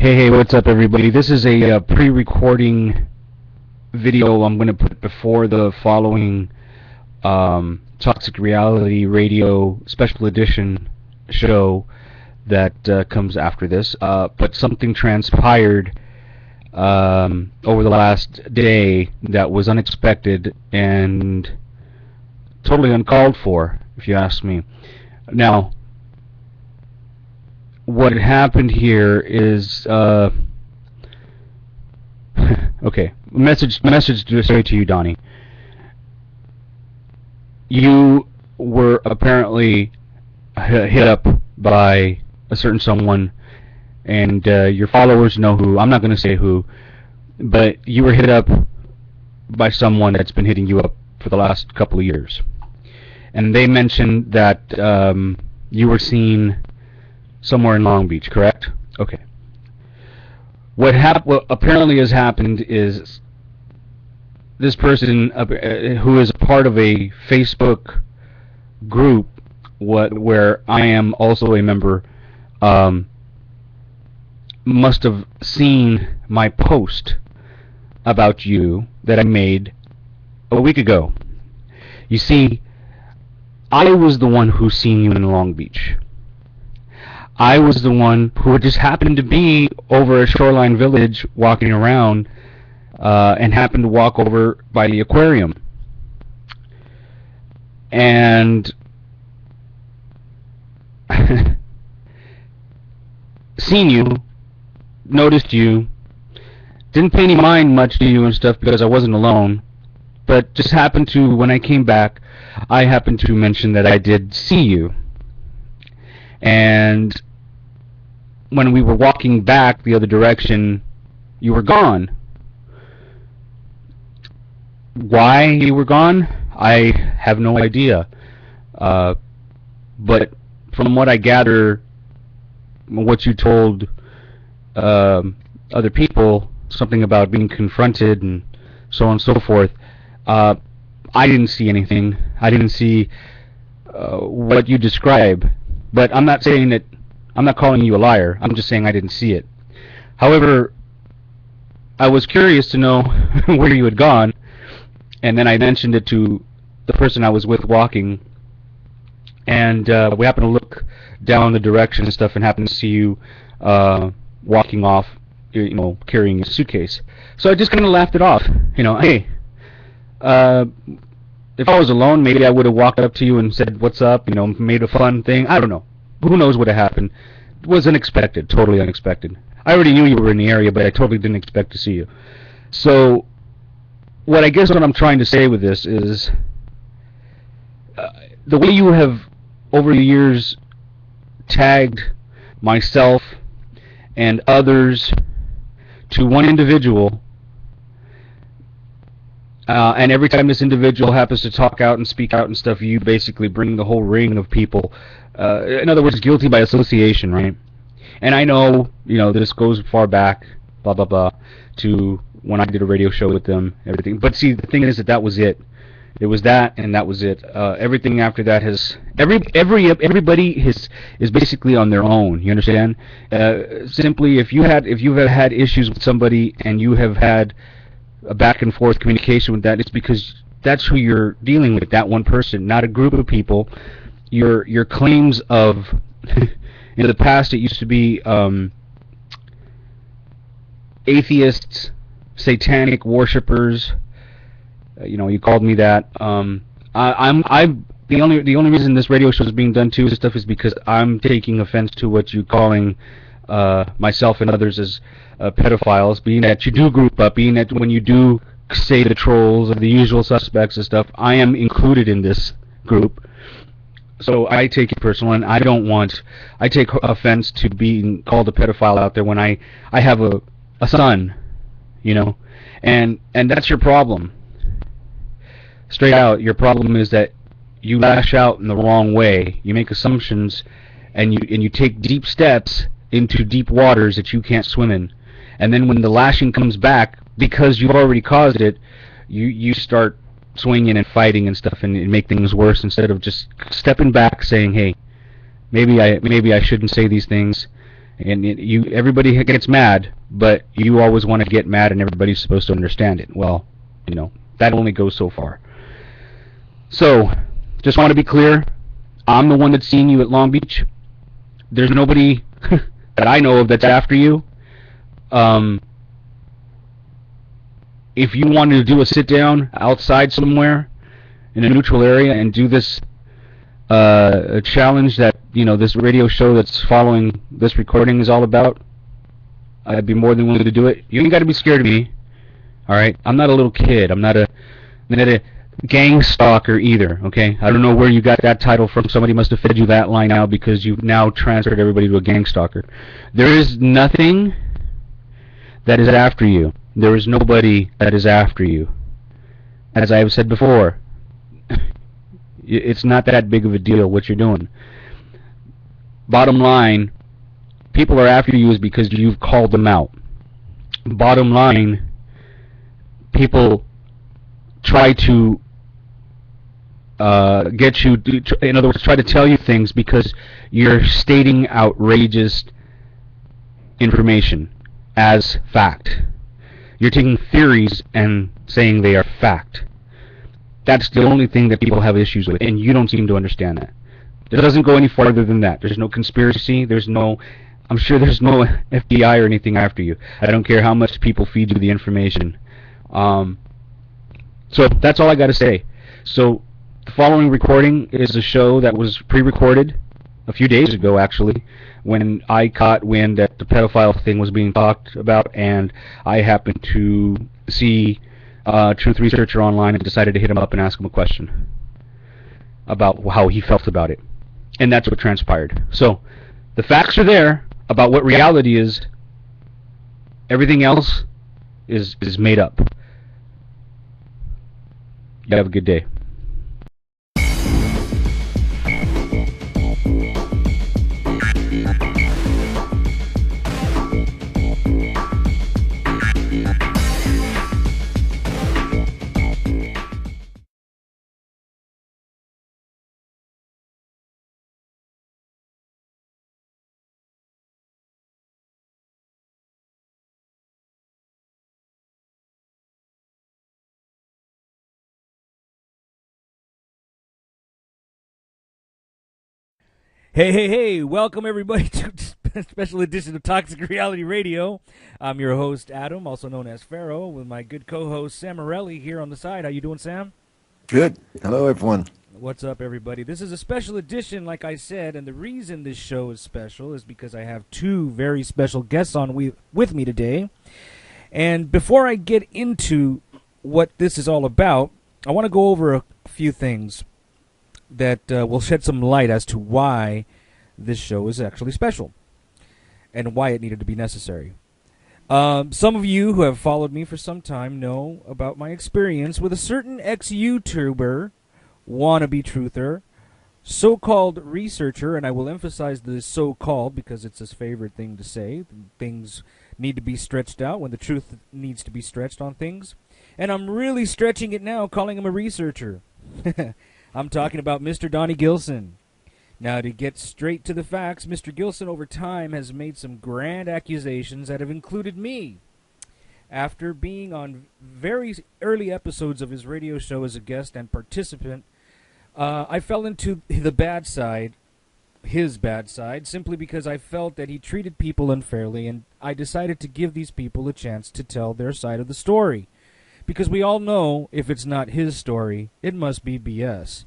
Hey, what's up, everybody? This is a pre-recording video I'm going to put before the following Toxic Reality Radio Special Edition show that comes after this. But something transpired over the last day that was unexpected and totally uncalled for, if you ask me. Now, what had happened here is, okay, message straight to you, Donny. You were apparently hit up by a certain someone, and your followers know who. I'm not going to say who, but you were hit up by someone that's been hitting you up for the last couple of years. And they mentioned that you were seen somewhere in Long Beach, correct? Okay. What apparently has happened is this person who is a part of a Facebook group where I am also a member must have seen my post about you that I made a week ago. You see, I was the one who seen you in Long Beach. I was the one who just happened to be over at Shoreline Village walking around and happened to walk over by the aquarium. And seen you, noticed you, didn't pay any mind much to you and stuff because I wasn't alone, but just happened to, when I came back, I happened to mention that I did see you. And when we were walking back the other direction, you were gone. Why you were gone, I have no idea. But from what I gather, what you told other people, something about being confronted and so on and so forth, I didn't see anything. I didn't see what you describe. But I'm not saying that, I'm not calling you a liar. I'm just saying I didn't see it. However, I was curious to know where you had gone, and then I mentioned it to the person I was with walking, and we happened to look down the direction and stuff and happened to see you walking off, you know, carrying a suitcase. So I just kind of laughed it off. You know, hey, if I was alone, maybe I would have walked up to you and said, what's up, you know, made a fun thing. I don't know. Who knows what had happened. It was unexpected, totally unexpected. I already knew you were in the area, but I totally didn't expect to see you. So, what I'm trying to say with this is, the way you have, over the years, tagged myself and others to one individual, and every time this individual happens to talk out and speak out and stuff, you basically bring the whole ring of people. In other words, guilty by association, right? And I know, you know, this goes far back, blah, blah, blah, to when I did a radio show with them, everything. But see, the thing is that was it. It was that, and that was it. Everything after that has, everybody is basically on their own. You understand? Simply, if you've had issues with somebody and you have had a back and forth communication with that, it's because that's who you're dealing with, that one person, not a group of people. Your claims of in the past, it used to be atheists, satanic worshippers. You know, you called me that. The only reason this radio show is being done too, stuff, is because I'm taking offense to what you calling myself and others as pedophiles, being that you do group up, being that when you do say the trolls or the usual suspects and stuff, I am included in this group. So I take it personal, and I take offense to being called a pedophile out there when I have a son, you know, and that's your problem. Straight out, your problem is that you lash out in the wrong way. You make assumptions, and you take deep steps into deep waters that you can't swim in. And then when the lashing comes back, because you've already caused it, you start swinging and fighting and stuff, and make things worse instead of just stepping back, saying, hey, maybe I shouldn't say these things, And everybody gets mad, but you always want to get mad and everybody's supposed to understand it. Well, that only goes so far. So, just want to be clear, I'm the one that's seeing you at Long Beach. There's nobody that I know of that's after you. If you wanted to do a sit-down outside somewhere in a neutral area and do this a challenge that, this radio show that's following this recording is all about, I'd be more than willing to do it. You ain't got to be scared of me, all right? I'm not a little kid. I'm not a gang stalker either, okay? I don't know where you got that title from. Somebody must have fed you that line out because you've now transferred everybody to a gang stalker. There is nothing that is after you. There is nobody that is after you. As I have said before, it's not that big of a deal what you're doing. Bottom line, people are after you is because you've called them out. Bottom line, people try to get you, in other words, try to tell you things because you're stating outrageous information as fact. You're taking theories and saying they are fact. That's the only thing that people have issues with, and you don't seem to understand that. It doesn't go any farther than that. There's no conspiracy. I'm sure there's no FBI or anything after you. I don't care how much people feed you the information. So that's all I got to say. So the following recording is a show that was pre-recorded a few days ago, actually, when I caught wind that the pedophile thing was being talked about, and I happened to see TruthResearcher online and decided to hit him up and ask him a question about how he felt about it. And that's what transpired. So the facts are there about what reality is. Everything else is made up. You have a good day. Hey, welcome everybody to a special edition of Toxic Reality Radio. I'm your host, Adam, also known as Pharaoh, with my good co-host, Sam Morelli, here on the side. How you doing, Sam? Good. Hello, everyone. What's up, everybody? This is a special edition, like I said, and the reason this show is special is because I have two very special guests on with me today. And before I get into what this is all about, I want to go over a few things that will shed some light as to why this show is actually special and why it needed to be necessary. Some of you who have followed me for some time know about my experience with a certain ex-YouTuber, wannabe truther, so-called researcher, and I will emphasize the so-called because it's his favorite thing to say. Things need to be stretched out when the truth needs to be stretched on things. And I'm really stretching it now, calling him a researcher. I'm talking about Mr. Donny Gillson. Now, to get straight to the facts, Mr. Gillson over time has made some grand accusations that have included me. After being on very early episodes of his radio show as a guest and participant, I fell into the bad side, his bad side, simply because I felt that he treated people unfairly, and I decided to give these people a chance to tell their side of the story. Because we all know if it's not his story, it must be BS.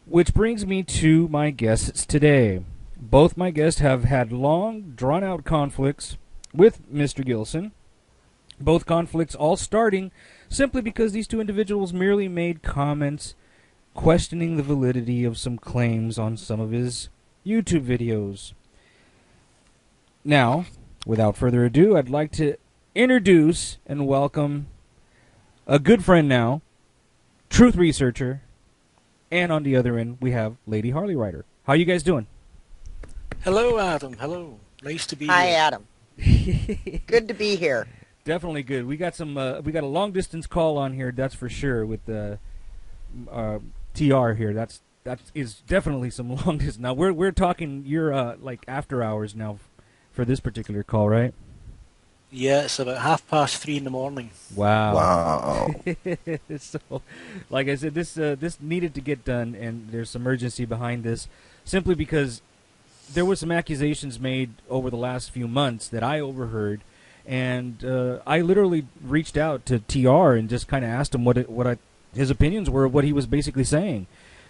Which brings me to my guests today. Both my guests have had long, drawn-out conflicts with Mr. Gillson. Both conflicts all starting simply because these two individuals merely made comments questioning the validity of some claims on some of his YouTube videos. Now, without further ado, I'd like to introduce and welcome a good friend now, TruthResearcher, and on the other end, we have Lady Harley Rider. How you guys doing? Hello, Adam. Hello. Nice to be Hi, here. Adam. Good to be here. Definitely good. We got some. We got a long distance call on here. That's for sure. With the TR here. That is definitely some long distance. Now we're talking. You're like after hours now, for this particular call, right? Yeah, it's about 3:30 in the morning. Wow. Wow. So, like I said, this needed to get done, and there's some urgency behind this, simply because there was some accusations made over the last few months that I overheard, and I literally reached out to TR and just kind of asked him his opinions were, what he was basically saying.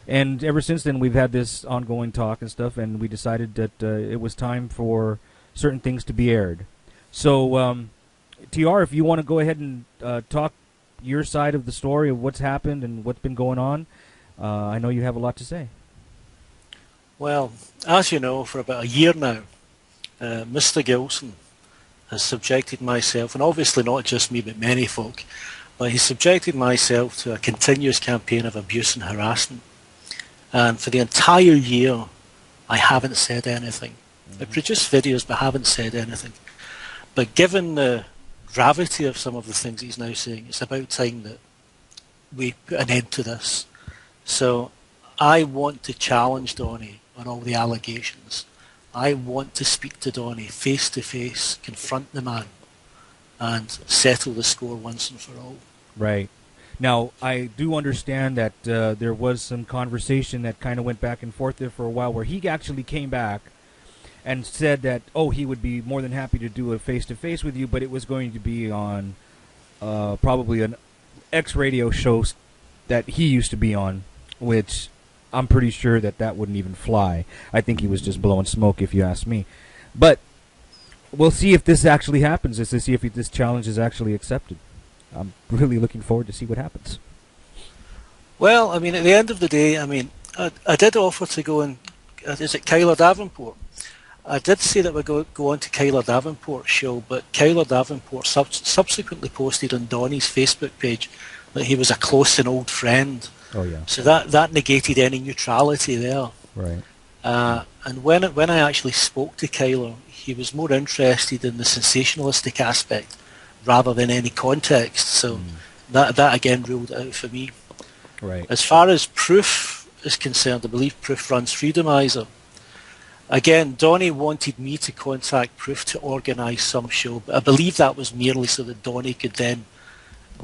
And ever since then, we've had this ongoing talk and stuff, and we decided that it was time for certain things to be aired. So, TR, if you want to go ahead and talk your side of the story of what's happened and what's been going on, I know you have a lot to say. Well, as you know, for about a year now, Mr. Gillson has subjected myself, and obviously not just me but many folk, but he's subjected myself to a continuous campaign of abuse and harassment. And for the entire year, I haven't said anything. I produced videos but haven't said anything. But given the gravity of some of the things he's now saying, it's about time that we put an end to this. So I want to challenge Donny on all the allegations. I want to speak to Donny face to face, confront the man, and settle the score once and for all. Right. Now, I do understand that there was some conversation that kind of went back and forth there for a while, where he actually came back and said that, he would be more than happy to do a face-to-face with you, but it was going to be on probably an X-radio show that he used to be on, which I'm pretty sure that wouldn't even fly. I think he was just blowing smoke, if you ask me. But we'll see if this actually happens, to see if this challenge is actually accepted. I'm really looking forward to see what happens. Well, I mean, at the end of the day, I mean, I did offer to go and, is it Kyler Davenport? I did say that we'd go on to Kyler Davenport's show, but Kyler Davenport subsequently posted on Donny's Facebook page that he was a close and old friend. Oh, yeah. So that negated any neutrality there. Right. And when I actually spoke to Kyler, he was more interested in the sensationalistic aspect rather than any context. So that again ruled it out for me. Right. As far as Proof is concerned, I believe Proof runs Freedomizer. Again, Donny wanted me to contact Proof to organise some show, but I believe that was merely so that Donny could then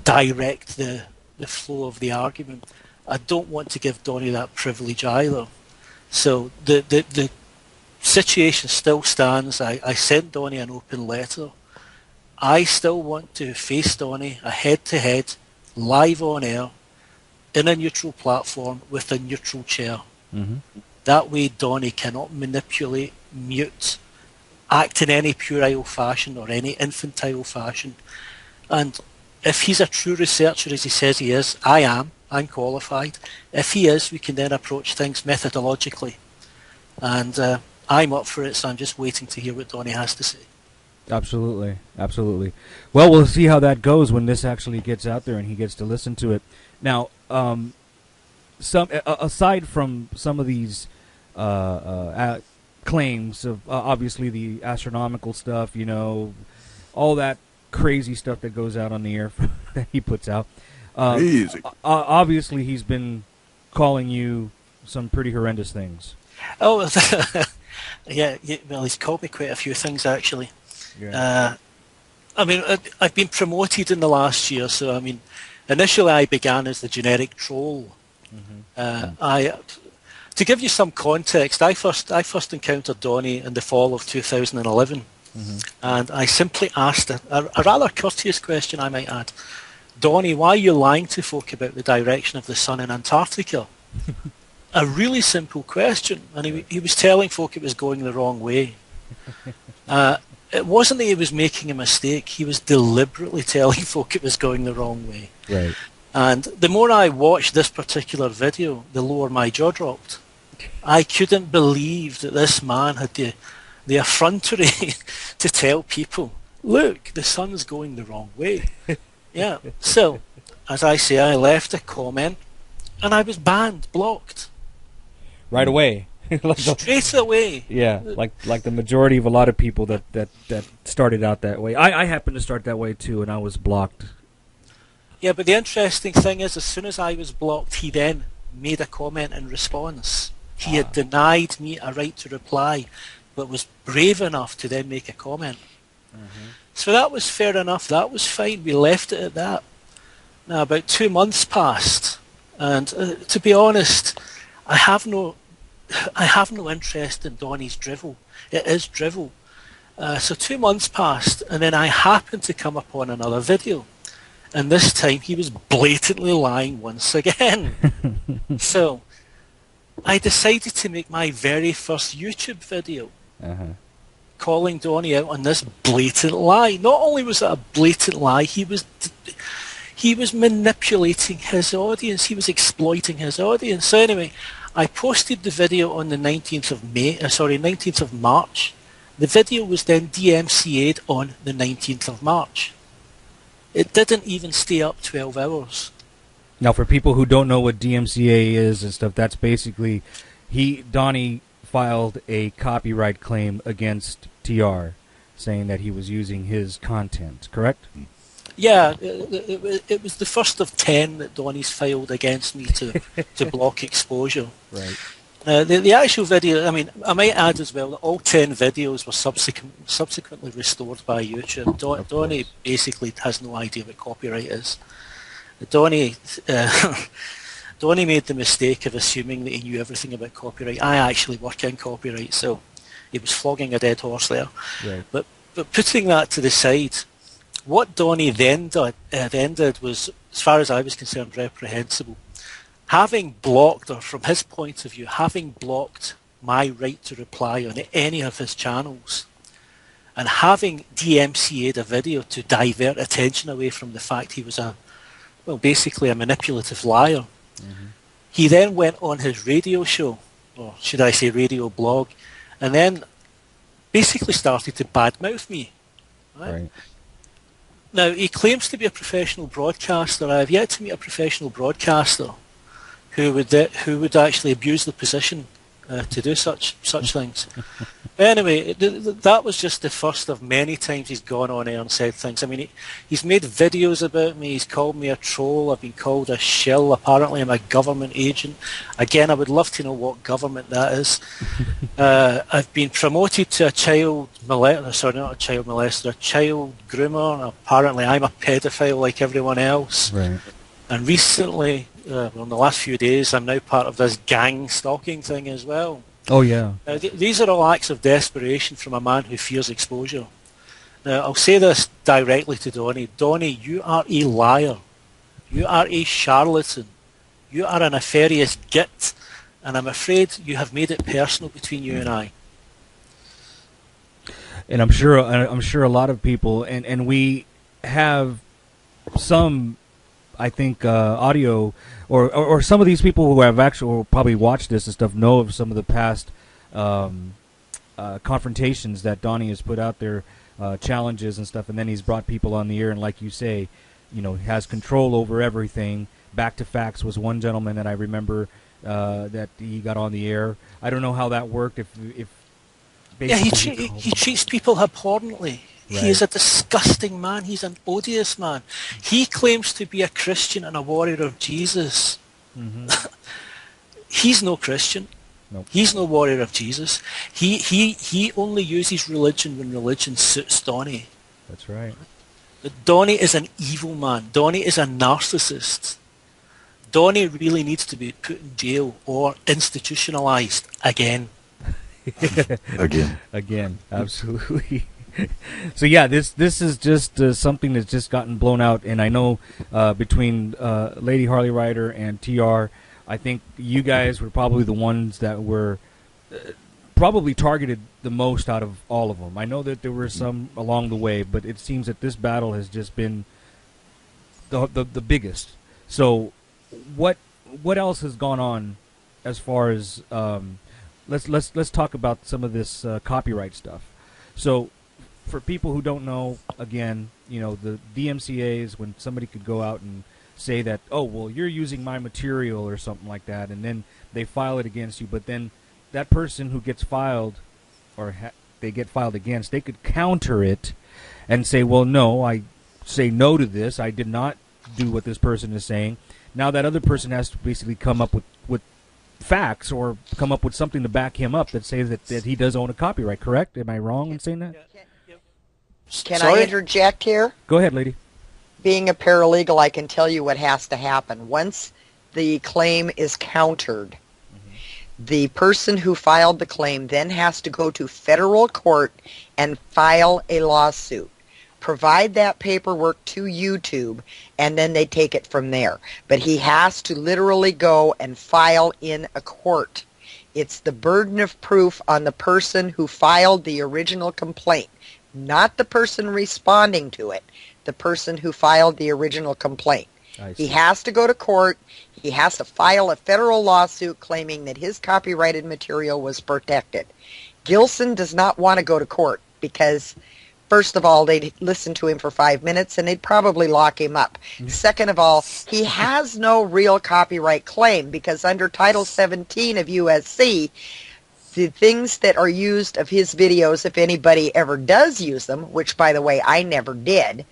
direct the flow of the argument. I don't want to give Donny that privilege either. So the situation still stands. I sent Donny an open letter. I still want to face Donny a head-to-head, live on air, in a neutral platform with a neutral chair. Mm-hmm. That way Donny cannot manipulate, mute, act in any puerile fashion or any infantile fashion. And if he's a true researcher, as he says he is, I'm qualified. If he is, we can then approach things methodologically. And I'm up for it, so I'm just waiting to hear what Donny has to say. Absolutely, absolutely. Well, we'll see how that goes when this actually gets out there and he gets to listen to it. Now, aside from some of these claims of obviously the astronomical stuff, all that crazy stuff that goes out on the air that he puts out. Easy. Obviously, he's been calling you some pretty horrendous things. Oh, yeah. Well, he's called me quite a few things actually. Yeah. I mean, I've been promoted in the last year, so I mean, initially I began as the generic troll. Mm-hmm. To give you some context, I first encountered Donny in the fall of 2011, and I simply asked a rather courteous question, I might add. Donny, why are you lying to folk about the direction of the sun in Antarctica? A really simple question, and he was telling folk it was going the wrong way. It wasn't that he was making a mistake, he was deliberately telling folk it was going the wrong way. Right. And the more I watched this particular video, the lower my jaw dropped. I couldn't believe that this man had the effrontery to tell people, look, the sun's going the wrong way. Yeah. So, as I say, I left a comment and I was banned, blocked. Right away. Straight away. Yeah, like the majority of a lot of people that started out that way. I happened to start that way too, and I was blocked. Yeah, but the interesting thing is, as soon as I was blocked, he then made a comment in response. He had denied me a right to reply, but was brave enough to then make a comment. So that was fair enough. That was fine. We left it at that. Now, about 2 months passed, and to be honest, I have no interest in Donny's drivel. It is drivel. So 2 months passed, and then I happened to come upon another video, and this time he was blatantly lying once again. So I decided to make my very first YouTube video, calling Donny out on this blatant lie. Not only was it a blatant lie, he was manipulating his audience. He was exploiting his audience. So anyway, I posted the video on the 19th of March. The video was then DMCA'd on the 19th of March. It didn't even stay up 12 hours. Now, for people who don't know what DMCA is and stuff, that's basically Donny filed a copyright claim against TR, saying that he was using his content, correct? Yeah, it was the first of 10 that Donny's filed against me to block exposure. Right. The actual video, I mean, I might add as well that all 10 videos were subsequently restored by YouTube. Donny basically has no idea what copyright is. Donny made the mistake of assuming that he knew everything about copyright. I actually work in copyright, so he was flogging a dead horse there. Right. But putting that to the side, what Donny then did was, as far as I was concerned, reprehensible. Having blocked, or from his point of view, having blocked my right to reply on any of his channels, and having DMCA'd a video to divert attention away from the fact he was basically a manipulative liar. He then went on his radio show, or should I say radio blog, and then basically started to badmouth me. Right? Now, he claims to be a professional broadcaster. I have yet to meet a professional broadcaster who would actually abuse the position to do such things. Anyway, that was just the first of many times he's gone on air and said things. I mean, he's made videos about me. He's called me a troll. I've been called a shill. Apparently, I'm a government agent. Again, I would love to know what government that is. I've been promoted to a child molester. Sorry, not a child molester, a child groomer. Apparently, I'm a pedophile like everyone else. Right. And recently, in the last few days, I'm now part of this gang stalking thing as well. Oh, yeah. Now, these are all acts of desperation from a man who fears exposure. Now, I'll say this directly to Donny. Donny, you are a liar. You are a charlatan. You are a nefarious git. And I'm afraid you have made it personal between you and I. And I'm sure a lot of people, and we have some, I think, audio, or some of these people who have actually probably watched this and stuff know of some of the past confrontations that Donny has put out there, challenges and stuff, and then he's brought people on the air, and like you say, has control over everything. Back to Facts was one gentleman that I remember that he got on the air. I don't know how that worked. If yeah, he treats people abhorrently. Right. He is a disgusting man. He's an odious man. He claims to be a Christian and a warrior of Jesus. He's no Christian. Nope. He's no warrior of Jesus. He only uses religion when religion suits Donny. That's right. But Donny is an evil man. Donny is a narcissist. Donny really needs to be put in jail or institutionalized again. Again, absolutely. So yeah, this is just something that's just gotten blown out, and I know between Lady Harley Ryder and TR, I think you guys were probably the ones that were probably targeted the most out of all of them. I know that there were some along the way, but it seems that this battle has just been the biggest. So what else has gone on as far as let's talk about some of this copyright stuff. So for people who don't know, again, the DMCAs, when somebody could go out and say that, oh, well, you're using my material or something like that, and then they file it against you, but then that person who gets filed, or they get filed against, they could counter it and say, well, no, I say no to this. I did not do what this person is saying. Now that other person has to basically come up with facts or come up with something to back him up that says that he does own a copyright, correct? Am I wrong in saying that? Can I interject here? Go ahead, lady. Being a paralegal, I can tell you what has to happen. Once the claim is countered, the person who filed the claim then has to go to federal court and file a lawsuit. Provide that paperwork to YouTube, and then they take it from there. But he has to literally go and file in a court. It's the burden of proof on the person who filed the original complaint, not the person responding to it, the person who filed the original complaint. He has to go to court. He has to file a federal lawsuit claiming that his copyrighted material was protected. Gillson does not want to go to court because, first of all, they'd listen to him for 5 minutes and they'd probably lock him up. Second of all, he has no real copyright claim because under Title 17 of USC, the things that are used of his videos, if anybody ever does use them, which, by the way, I never did,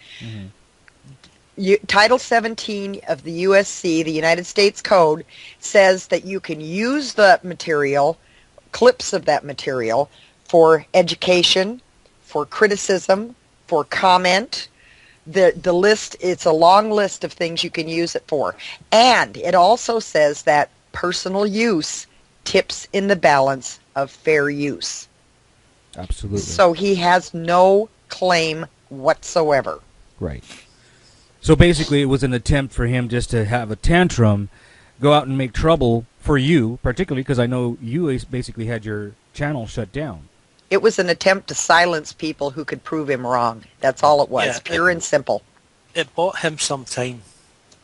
Title 17 of the USC, the United States Code, says that you can use the material, clips of that material, for education, for criticism, for comment. The list, it's a long list of things you can use it for. And it also says that personal use tips in the balance of fair use. Absolutely. So he has no claim whatsoever. Right. So basically it was an attempt for him just to have a tantrum, go out and make trouble for you, particularly because I know you basically had your channel shut down. It was an attempt to silence people who could prove him wrong. That's all it was, pure and simple. It bought him some time.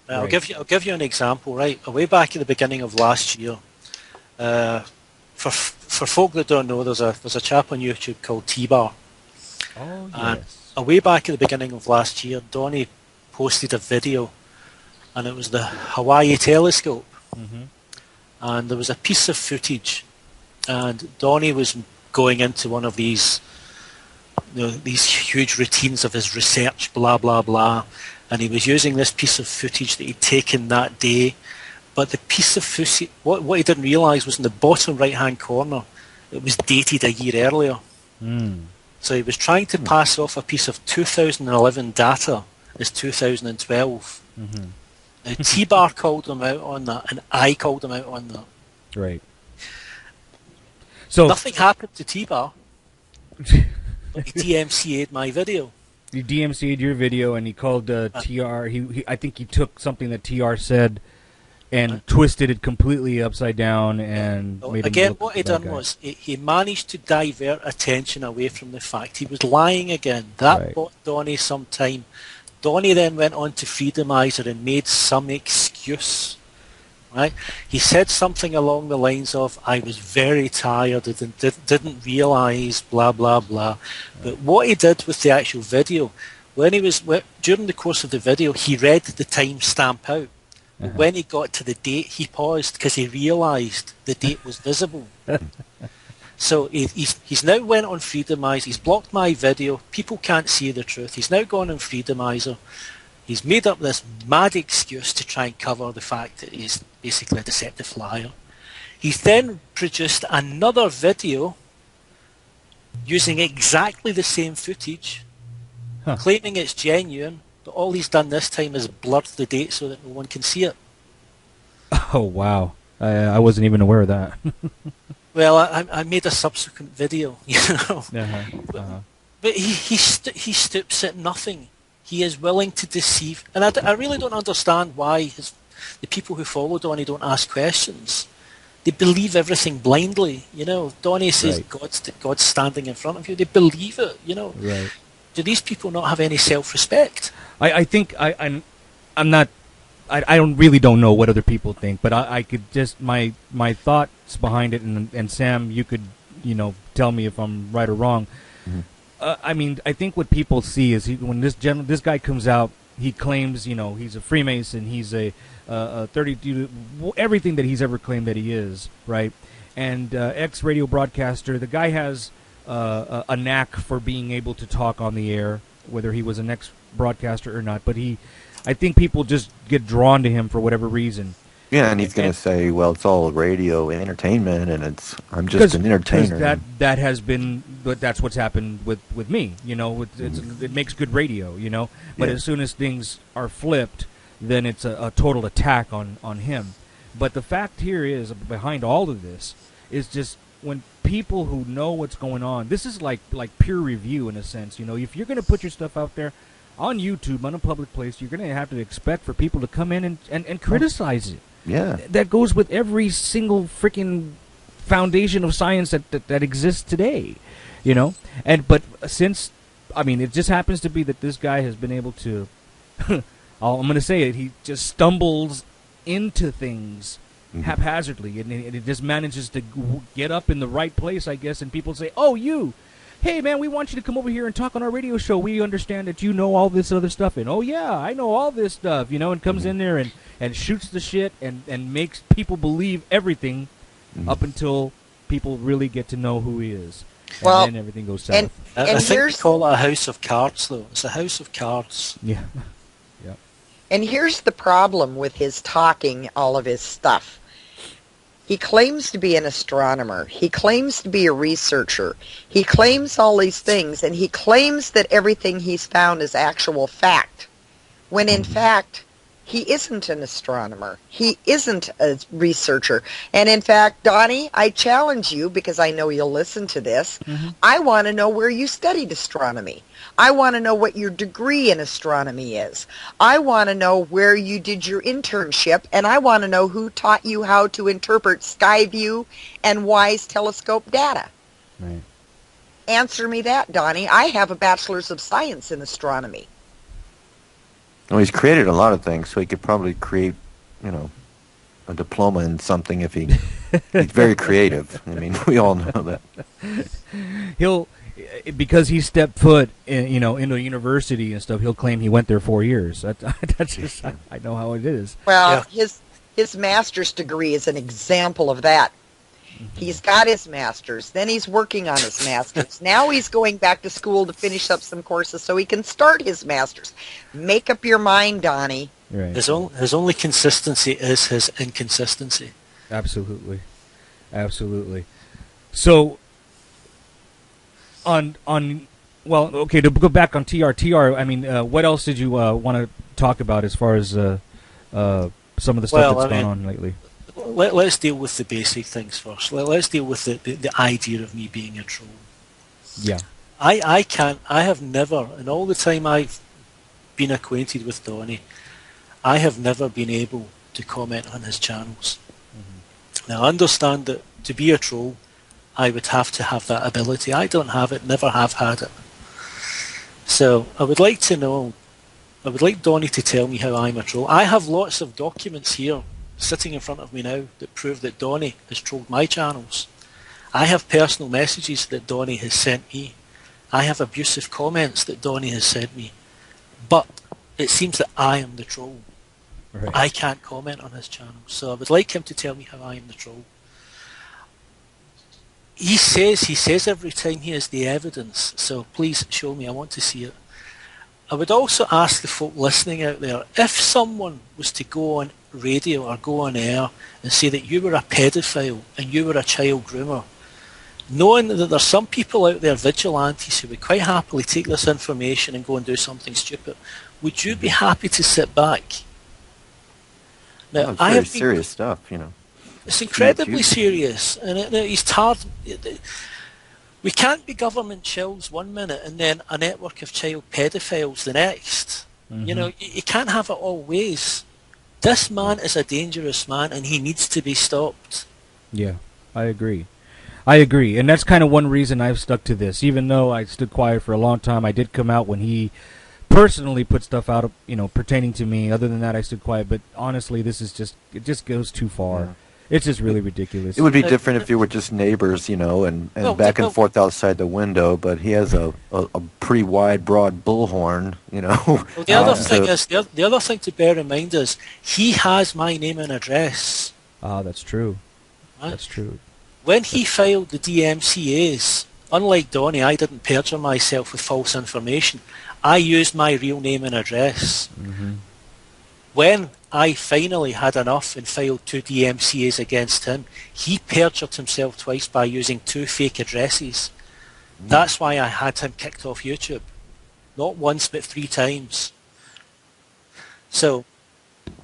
I'll Right. give you an example. Right, way back at the beginning of last year, for folk that don't know, there's a chap on YouTube called T-Bar. Oh, yes. And way back at the beginning of last year, Donny posted a video, and it was the Hawaii telescope, and there was a piece of footage, and Donny was going into one of these, these huge routines of his research, blah blah blah, and he was using this piece of footage that he'd taken that day. But the piece of footage, what he didn't realise was in the bottom right hand corner, it was dated a year earlier. So he was trying to pass off a piece of 2011 data as 2012. Now T-Bar called him out on that, and I called him out on that. Right. So Nothing happened to T-Bar, but he DMCA'd my video. You DMCA'd your video, and he called TR. I think he took something that TR said and twisted it completely upside down and made him again, look what he like a bad done guy. was he managed to divert attention away from the fact he was lying again. That bought Donny some time. Donny then went on to Freedomizer and made some excuse. Right? He said something along the lines of, "I was very tired and didn't realise blah blah blah." But what he did with the actual video, during the course of the video, he read the timestamp out. But when he got to the date, he paused because he realised the date was visible. So he's now went on Freedomizer. He's blocked my video. People can't see the truth. He's now gone on Freedomizer. He's made up this mad excuse to try and cover the fact that he's basically a deceptive liar. He's then produced another video using exactly the same footage, claiming it's genuine, but all he's done this time is blurred the date so that no one can see it. Oh, wow. I wasn't even aware of that. Well, I made a subsequent video, But he stoops at nothing. He is willing to deceive. And I really don't understand why the people who follow Donny don't ask questions. They believe everything blindly. Donny says God's standing in front of you. They believe it, Right. Do these people not have any self-respect? I think I'm not. I don't know what other people think, but I could just my thoughts behind it, and Sam, you could tell me if I'm right or wrong. I mean, I think what people see is when this guy comes out, he claims he's a Freemason, he's a 32, everything that he's ever claimed that he is, right? And ex-radio broadcaster, the guy has a knack for being able to talk on the air, whether he was an ex-broadcaster or not. But I think people just get drawn to him for whatever reason. Yeah, and he's going to say, well, it's all radio entertainment, and I'm just an entertainer. That has been, but that's what's happened with me. You know, it makes good radio. You know, but as soon as things are flipped, then it's a total attack on him. But the fact here is, behind all of this, is just when people who know what's going on, this is like peer review in a sense. You know, if you're going to put your stuff out there on YouTube, on a public place, you're going to have to expect for people to come in and criticize it. Yeah. That goes with every single freaking foundation of science that exists today, you know? But since, I mean, it just happens to be that this guy has been able to, I'm going to say it, he just stumbles into things haphazardly, and it just manages to get up in the right place, I guess, and people say, oh, hey, man, we want you to come over here and talk on our radio show. We understand that you know all this other stuff. And, oh, yeah, I know all this stuff, you know, and comes in there and shoots the shit and makes people believe everything up until people really get to know who he is. And then everything goes south. And I think we call it a house of cards, though. It's a house of cards. Yeah. Yeah. And here's the problem with his talking all of his stuff. He claims to be an astronomer. He claims to be a researcher. He claims all these things, and he claims that everything he's found is actual fact, when in fact, he isn't an astronomer. He isn't a researcher. And in fact, Donny, I challenge you, because I know you'll listen to this, I want to know where you studied astronomy. I want to know what your degree in astronomy is. I want to know where you did your internship, and I want to know who taught you how to interpret Skyview and WISE telescope data. Right. Answer me that, Donny. I have a bachelor's of science in astronomy. Well, he's created a lot of things, so he could probably create, you know, a diploma in something if he's very creative. I mean, we all know that. Because he stepped foot in, into a university and stuff, he'll claim he went there 4 years. That's just, I know how it is. Well, his master's degree is an example of that. He's got his master's, then he's working on his master's. Now he's going back to school to finish up some courses so he can start his master's. Make up your mind, Donny. Right. His only consistency is his inconsistency. Absolutely. So, well, okay, to go back on TR, I mean, what else did you want to talk about as far as some of the stuff that's gone on lately? Let's deal with the basic things first. Let's deal with the idea of me being a troll. Yeah. I have never, in all the time I've been acquainted with Donny, I have never been able to comment on his channels. Now, I understand that to be a troll, I would have to have that ability. I don't have it, never have had it. So, I would like Donny to tell me how I'm a troll. I have lots of documents here sitting in front of me now that prove that Donny has trolled my channels. I have personal messages that Donny has sent me. I have abusive comments that Donny has sent me. But it seems that I am the troll. Right. I can't comment on his channel. So I would like him to tell me how I am the troll. He says every time he has the evidence, so please show me, I want to see it. I would also ask the folk listening out there, if someone was to go on radio or go on air and say that you were a pedophile and you were a child groomer, knowing that there's some people out there, vigilantes, who would quite happily take this information and go and do something stupid, would you be happy to sit back? Now, It's very serious stuff, It's incredibly serious, and he's tired. We can't be government chills one minute and then a network of child pedophiles the next. You can't have it all ways. This man is a dangerous man, and he needs to be stopped. Yeah, I agree, and that's kind of one reason I've stuck to this. Even though I stood quiet for a long time, I did come out when he personally put stuff out, pertaining to me. Other than that, I stood quiet. But honestly, it just goes too far. Yeah. It's just really ridiculous. It would be different if you were just neighbors, and back and forth outside the window. But he has a pretty wide, broad bullhorn, Well, the other thing is the other thing to bear in mind is he has my name and address. Ah, that's true. Right? That's true. When he filed the DMCAs, unlike Donny, I didn't perjure myself with false information. I used my real name and address. When I finally had enough and filed 2 DMCAs against him, he perjured himself twice by using 2 fake addresses. That's why I had him kicked off YouTube. Not once, but 3 times. So,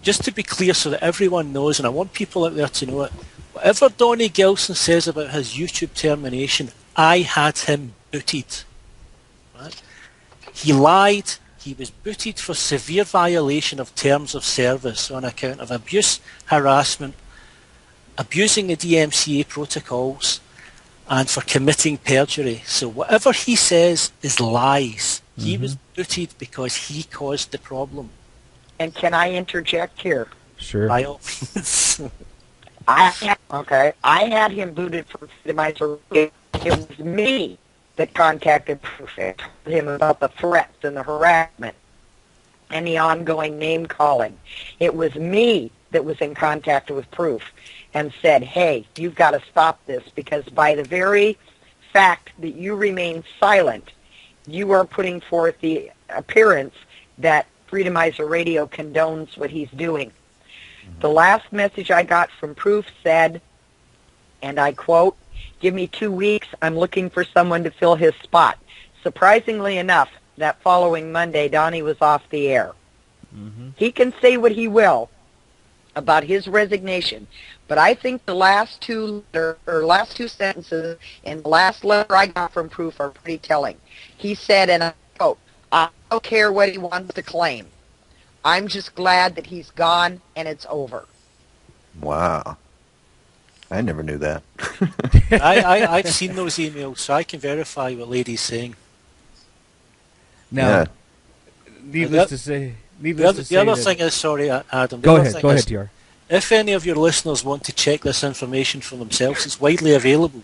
just to be clear so that everyone knows, and I want people out there to know it, whatever Donny Gillson says about his YouTube termination, I had him booted. Right? He lied. He was booted for severe violation of terms of service on account of abuse, harassment, abusing the DMCA protocols, and for committing perjury. So whatever he says is lies. He was booted because he caused the problem. And can I interject here? Sure. By all means. I had him booted from my career. It was me that contacted Proof and told him about the threats and the harassment and the ongoing name calling. It was me that was in contact with Proof and said, hey, you've got to stop this, because by the very fact that you remain silent, you are putting forth the appearance that Freedomizer Radio condones what he's doing. The last message I got from Proof said, and I quote, give me 2 weeks, I'm looking for someone to fill his spot. Surprisingly enough, that following Monday, Donny was off the air. He can say what he will about his resignation, but I think the last two sentences in the last letter I got from Proof are pretty telling. He said, and I quote, I don't care what he wants to claim. I'm just glad that he's gone and it's over. Wow. I never knew that. I've seen those emails, so I can verify what Lady's saying. Now, needless to say, the other thing is, sorry, Adam. Go ahead, TR. If any of your listeners want to check this information for themselves, it's widely available.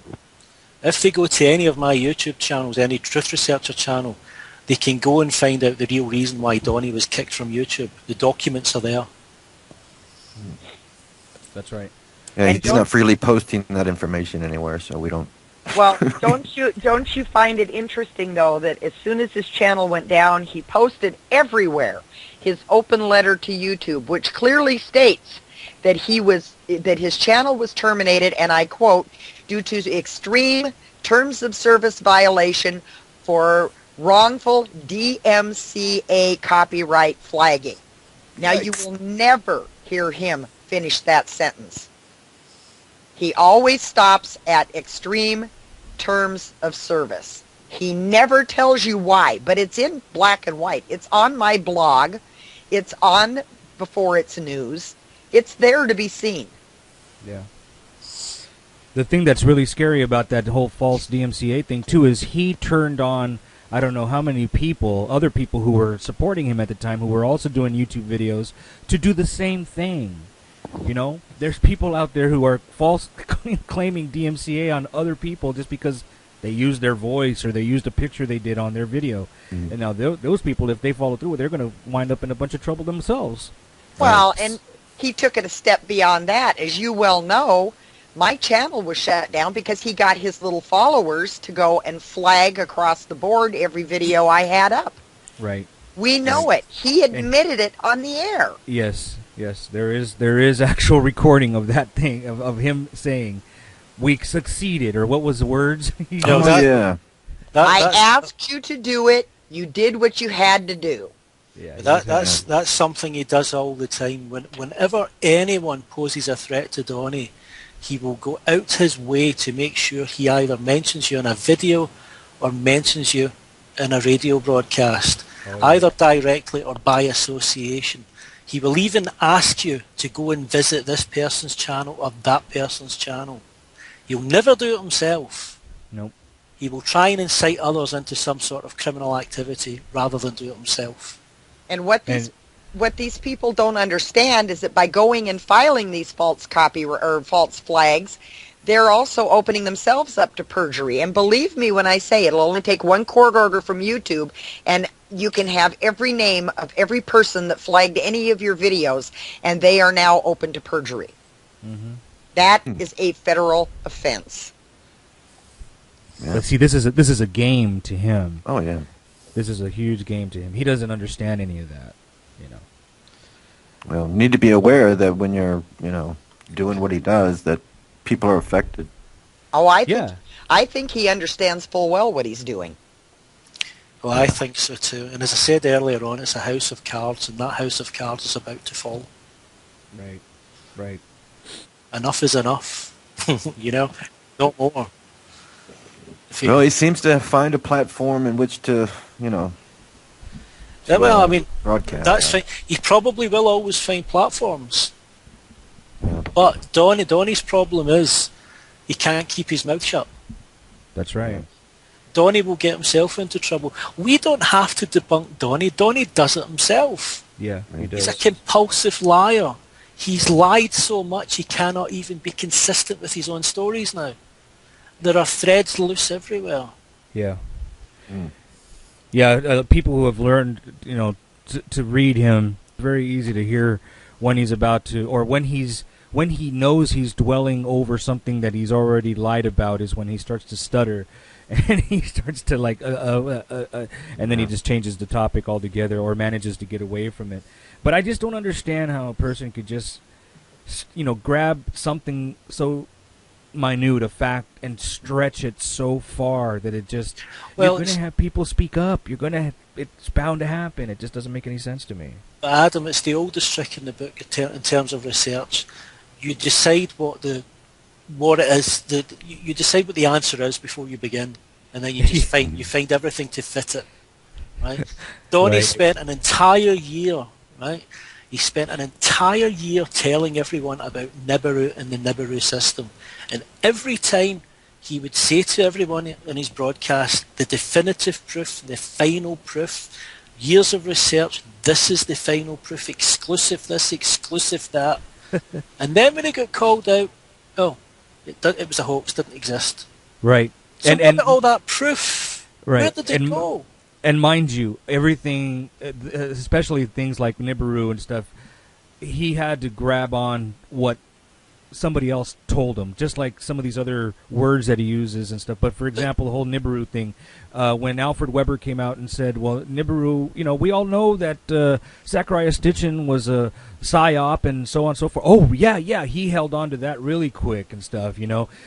If they go to any of my YouTube channels, any TruthResearcher channel, they can go and find out the real reason why Donny was kicked from YouTube. The documents are there. That's right. Yeah, he's not freely posting that information anywhere, so we don't. Well, don't you find it interesting though that as soon as his channel went down, he posted everywhere his open letter to YouTube, which clearly states that his channel was terminated, and I quote, due to extreme terms of service violation for wrongful DMCA copyright flagging. Now, you will never hear him finish that sentence. He always stops at extreme terms of service. He never tells you why, but it's in black and white. It's on my blog. It's on before it's news. It's there to be seen. Yeah. The thing that's really scary about that whole false DMCA thing, too, is he turned on, I don't know how many people, other people who were supporting him at the time, who were also doing YouTube videos, to do the same thing. You know, there's people out there who are false claiming DMCA on other people just because they used their voice or they used a picture they did on their video. And now those people, if they follow through, they're going to wind up in a bunch of trouble themselves. Well, and he took it a step beyond that. As you well know, my channel was shut down because he got his little followers to go and flag across the board every video I had up. Right. We know it. He admitted it on the air. Yes, there is actual recording of that thing, of him saying, we succeeded, or what was the words? Yeah. I asked you to do it. You did what you had to do. Yeah, that's something he does all the time. Whenever anyone poses a threat to Donny, he will go out his way to make sure he either mentions you in a video or mentions you in a radio broadcast, either directly or by association. He will even ask you to go and visit this person's channel or that person's channel. He'll never do it himself. Nope. He will try and incite others into some sort of criminal activity rather than do it himself. And what these people don't understand is that by going and filing these false false flags, they're also opening themselves up to perjury. And believe me when I say it'll only take one court order from YouTube, and you can have every name of every person that flagged any of your videos, and they are now open to perjury. That is a federal offense. Yeah. But see, this is a game to him. Oh yeah. This is a huge game to him. He doesn't understand any of that, you know. Well, you need to be aware that when you're, doing what he does, that people are affected. Oh, Yeah. I think he understands full well what he's doing. Well, I think so too. And as I said earlier on, it's a house of cards, and that house of cards is about to fall. Right. Right. Enough is enough. No more. Well, he seems to find a platform in which to, Yeah, well, I mean, broadcast. that's fine. He probably will always find platforms. Yeah. But Donny's problem is he can't keep his mouth shut. That's right. Donny will get himself into trouble. We don't have to debunk Donny. Donny does it himself. Yeah, he He's does. a compulsive liar. He's lied so much he cannot even be consistent with his own stories now. There are threads loose everywhere. Yeah. Mm. Yeah, people who have learned, to read him, very easy to hear when he's about to, or when he knows he's dwelling over something that he's already lied about, is when he starts to stutter, and he starts to and then he just changes the topic altogether, or manages to get away from it. But I just don't understand how a person could just, grab something so minute, a fact, and stretch it so far that it just, Well, you're going to have people speak up. It's bound to happen. It just doesn't make any sense to me. Adam, it's the oldest trick in the book in terms of research. You decide what it is. You decide what the answer is before you begin, and then you just find everything to fit it. Right? Donny Right. spent an entire year. Right? He spent an entire year telling everyone about Nibiru and the Nibiru system, and every time he would say to everyone in his broadcast, the definitive proof, the final proof, years of research, this is the final proof, exclusive this, exclusive that. And then when he got called out, it was a hoax, didn't exist. Right. So and what about all that proof? Right. Where did it go? And mind you, everything, especially things like Nibiru and stuff, he had to grab on what somebody else told him, just like some of these other words that he uses and stuff. But for example, the whole Nibiru thing, when Alfred Weber came out and said, well, Nibiru, we all know that Zachariah Stitchin was a psyop and so on and so forth. Oh, yeah, he held on to that really quick and stuff,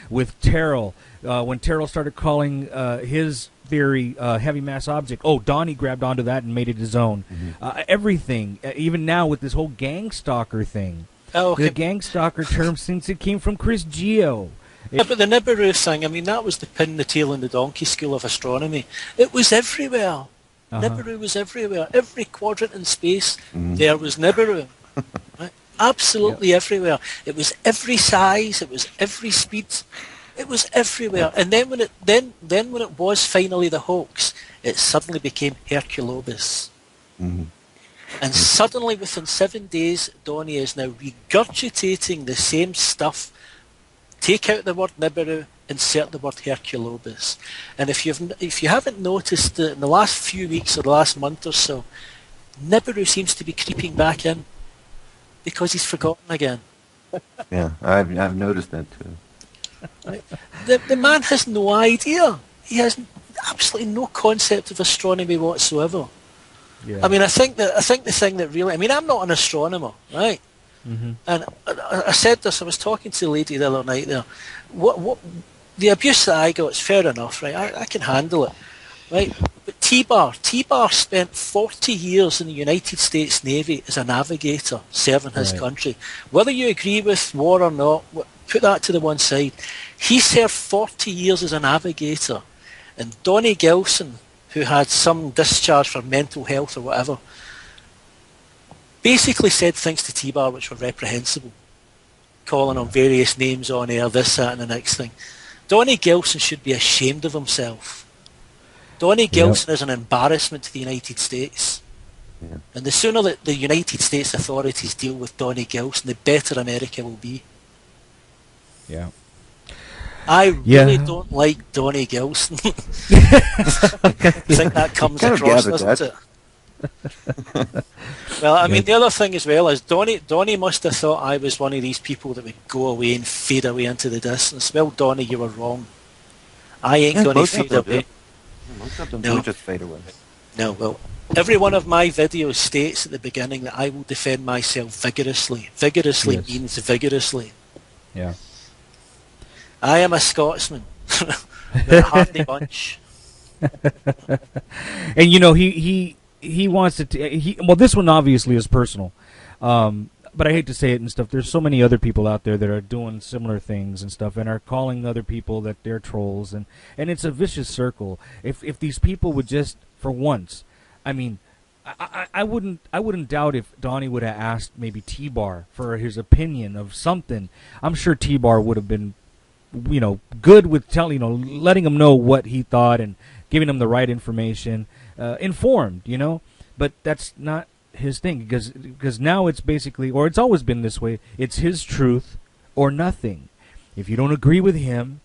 with Terrell. When Terrell started calling his theory heavy mass object, Donny grabbed onto that and made it his own. Mm-hmm. Everything, even now with this whole gang stalker thing. Oh, okay. The gang stalker term, since it came from Chris Geo. Yeah, but the Nibiru thing, I mean, that was the pin, the tail, and the donkey school of astronomy. It was everywhere. Nibiru was everywhere. Every quadrant in space, there was Nibiru. Right? Absolutely everywhere. It was every size. It was every speed. It was everywhere. And then when it was finally the hoax, it suddenly became Herculobus. Mm-hmm. And suddenly, within 7 days, Donny is now regurgitating the same stuff. Take out the word Nibiru, insert the word Herculobus. And if you haven't noticed in the last few weeks or the last month or so, Nibiru seems to be creeping back in because he's forgotten again. Yeah, I've noticed that too. Right? The man has no idea. He has absolutely no concept of astronomy whatsoever. Yeah. I mean, I think the thing that really, I mean, I'm not an astronomer, right? Mm-hmm. And I said this, I was talking to a lady the other night there. What the abuse that I got is fair enough, right? I can handle it, right? But T-Bar spent 40 years in the United States Navy as a navigator, serving his country. Whether you agree with war or not, put that to the one side. He served 40 years as a navigator. And Donny Gillson, who had some discharge for mental health or whatever, basically said things to T-Bar which were reprehensible, calling him various names on air, this, that and the next thing. Donny Gillson should be ashamed of himself. Donny Gillson is an embarrassment to the United States. Yeah. And the sooner that the United States authorities deal with Donny Gillson, the better America will be. Yeah. I really don't like Donny Gillson. I think that comes across, doesn't it? Well, I mean, the other thing as well is Donny must have thought I was one of these people that would go away and fade away into the distance. Well, Donny, you were wrong. I ain't going to fade away. Most of them do just fade away. No, well, Every one of my videos states at the beginning that I will defend myself vigorously. Vigorously Yes. means vigorously. Yeah. I am a Scotsman. We're a hardy bunch. And you know, he wants to. Well, this one obviously is personal, but I hate to say it and stuff. There's so many other people out there that are doing similar things and stuff, and are calling other people that they're trolls, and it's a vicious circle. If these people would just, for once, I mean, I wouldn't doubt if Donny would have asked maybe T-Bar for his opinion of something. I'm sure T-Bar would have been, you know, good with telling, you know, letting him know what he thought and giving him the right information, informed, you know. But that's not his thing, because now it's basically, or it's always been this way, it's his truth or nothing. If you don't agree with him,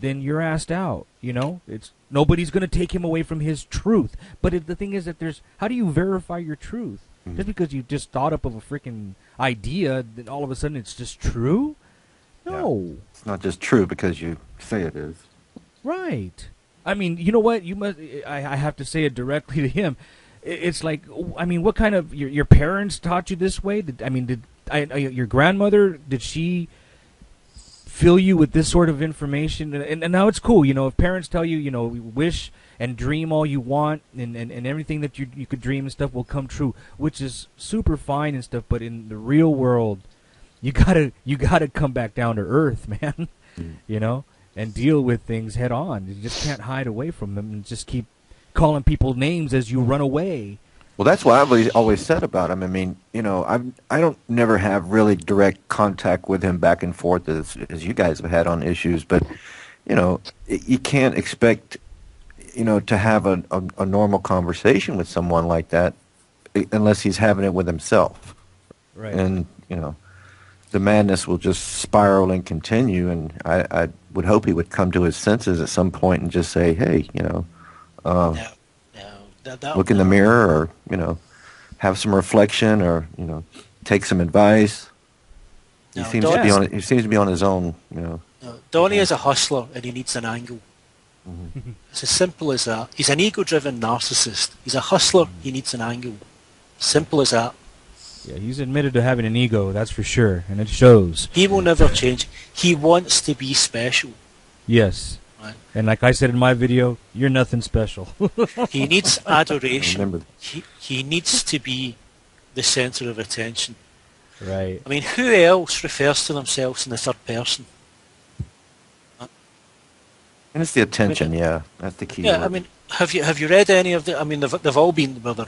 then you're asked out, you know. It's nobody's going to take him away from his truth. But the thing is that how do you verify your truth? Mm-hmm. Just because you just thought up of a freaking idea, then all of a sudden it's just true? No. Yeah. It's not just true because you say it is. Right. I mean, you know what? You must. I have to say it directly to him. It's like, I mean, what kind of your parents taught you this way? Did your grandmother, did she fill you with this sort of information? And now it's cool, you know, if parents tell you, you know, wish and dream all you want, and everything that you could dream and stuff will come true, which is super fine and stuff. But in the real world, you gotta come back down to earth, man. You know, and deal with things head on. You just can't hide away from them and just keep calling people names as you run away. Well, that's what I've always said about him. I mean, you know, I don't never have really direct contact with him back and forth as you guys have had on issues, but you know, you can't expect, you know, to have a normal conversation with someone like that unless he's having it with himself. Right. And you know, the madness will just spiral and continue. And I would hope he would come to his senses at some point and just say, hey, you know. Look in the mirror, or you know, have some reflection, or you know, take some advice. He seems to be on his own, you know. No, Donny is a hustler, and he needs an angle. Mm-hmm. It's as simple as that. He's an ego-driven narcissist. He's a hustler. He needs an angle. Simple as that. Yeah, he's admitted to having an ego, that's for sure, and it shows. He will never change. He wants to be special. Yes. Right. And like I said in my video, you're nothing special. He needs adoration. Remember. He needs to be the center of attention. Right. I mean, who else refers to themselves in the third person? And it's the attention, yeah. That's the key. Yeah, word. I mean, have you read any of the? I mean, they've all been. Well,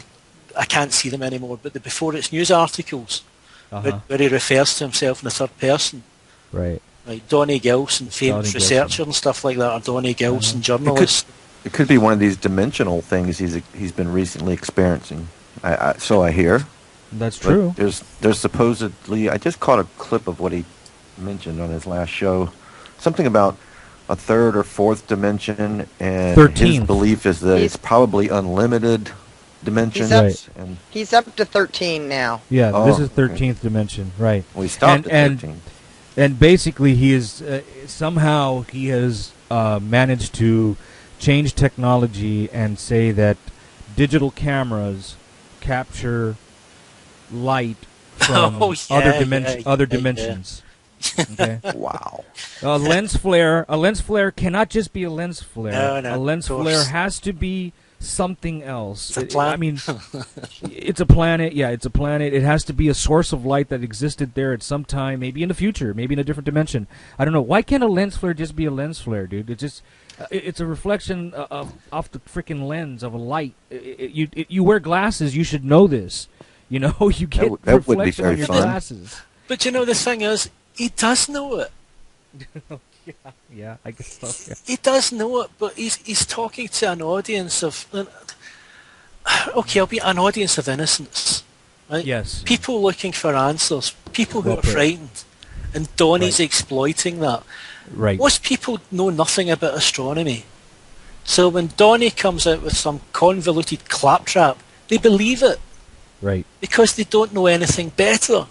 I can't see them anymore. But the Before It's News articles, where he refers to himself in the third person. Right. Like Donny Gillson, famous Donny researcher Gillson. and stuff like that, or Donny Gillson, journalist. It could be one of these dimensional things he's been recently experiencing. So I hear. That's But true. There's supposedly, I just caught a clip of what he mentioned on his last show, something about a third or fourth dimension, and 13th. his belief is that it's probably unlimited dimensions. Right. And He's up to 13 now. Yeah, Oh, this is okay. 13th dimension, right. we stopped And- at 13. And basically, he is somehow he has managed to change technology and say that digital cameras capture light from Oh, yeah, other yeah. dimensions. Okay? Wow. A lens flare cannot just be a lens flare. No, a lens of flare course. has to be something else. It's a planet. I mean, it's a planet. Yeah, it's a planet. It has to be a source of light that existed there at some time, maybe in the future, maybe in a different dimension. I don't know. Why can't a lens flare just be a lens flare, dude? It's just it's a reflection off the freaking lens of a light. You wear glasses. You should know this. You know, you get that would be reflection on very your fun. glasses. But you know, the thing is, he does know it. Yeah, I guess so. Yeah. He does know it, but he's talking to an audience of. Okay, I'll be an audience of innocence. Right? Yes. People looking for answers. People who Well are put. frightened. And Donny's Right. exploiting that. Right. Most people know nothing about astronomy. So when Donny comes out with some convoluted claptrap, they believe it Right. because they don't know anything better.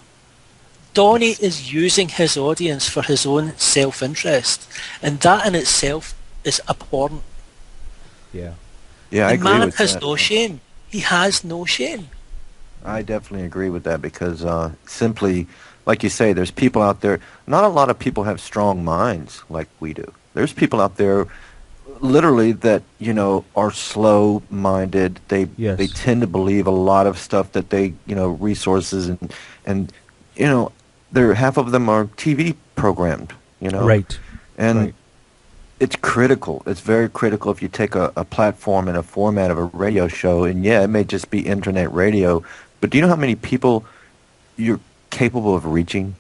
Donny is using his audience for his own self-interest, and that in itself is abhorrent. Yeah. Yeah, I The agree man with has that. no shame. He has no shame. I definitely agree with that because simply, like you say, there's people out there. Not a lot of people have strong minds like we do. There's people out there, literally, that are slow-minded. They tend to believe a lot of stuff that they resources and they're half of them are TV programmed. Right. And right. It's critical. It's very critical if you take a platform and a format of a radio show, and yeah, it may just be internet radio, but do you know how many people you're capable of reaching?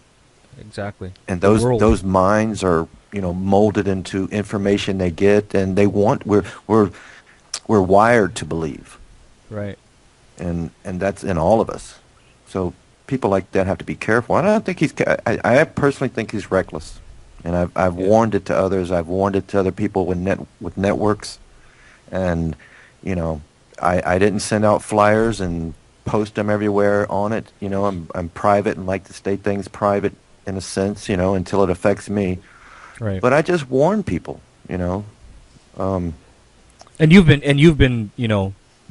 Exactly. And those minds are, molded into information they get, and we're wired to believe. Right. And that's in all of us. So people like that have to be careful. I don't think I personally think he's reckless. And I've warned it to others. I've warned it to other people with networks. And, I didn't send out flyers and post them everywhere on it. I'm private and like to stay things private in a sense, until it affects me. Right. But I just warn people, And you've been,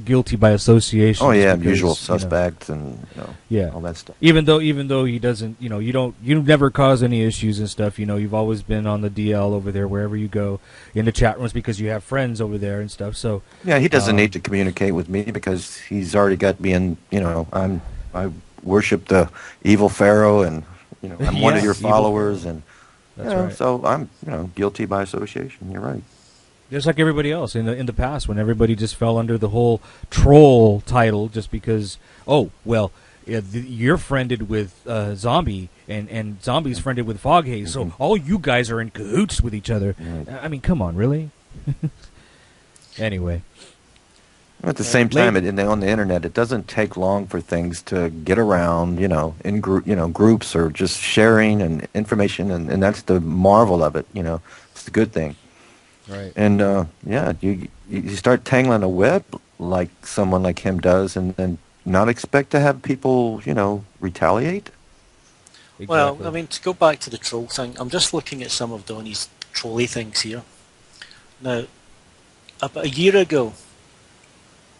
guilty by association. Oh yeah, usual suspects and all that stuff. Even though he doesn't, you never cause any issues and stuff. You've always been on the DL over there wherever you go in the chat rooms because you have friends over there and stuff. So yeah, he doesn't need to communicate with me because he's already got me in. I worship the evil pharaoh, and I'm one of your followers, and that's right. So I'm guilty by association. You're right. Just like everybody else in the past, when everybody just fell under the whole troll title, just because you're friended with Zombie and Zombie's friended with Foghaze, so all you guys are in cahoots with each other. Right. I mean, come on, really? Anyway, at the same time, on the internet, it doesn't take long for things to get around, in groups or just sharing and information, and that's the marvel of it. It's the good thing. Right. And you start tangling a web like someone like him does, and then not expect to have people, retaliate. Exactly. Well, I mean, to go back to the troll thing, I'm just looking at some of Donny's trolly things here. Now, about a year ago,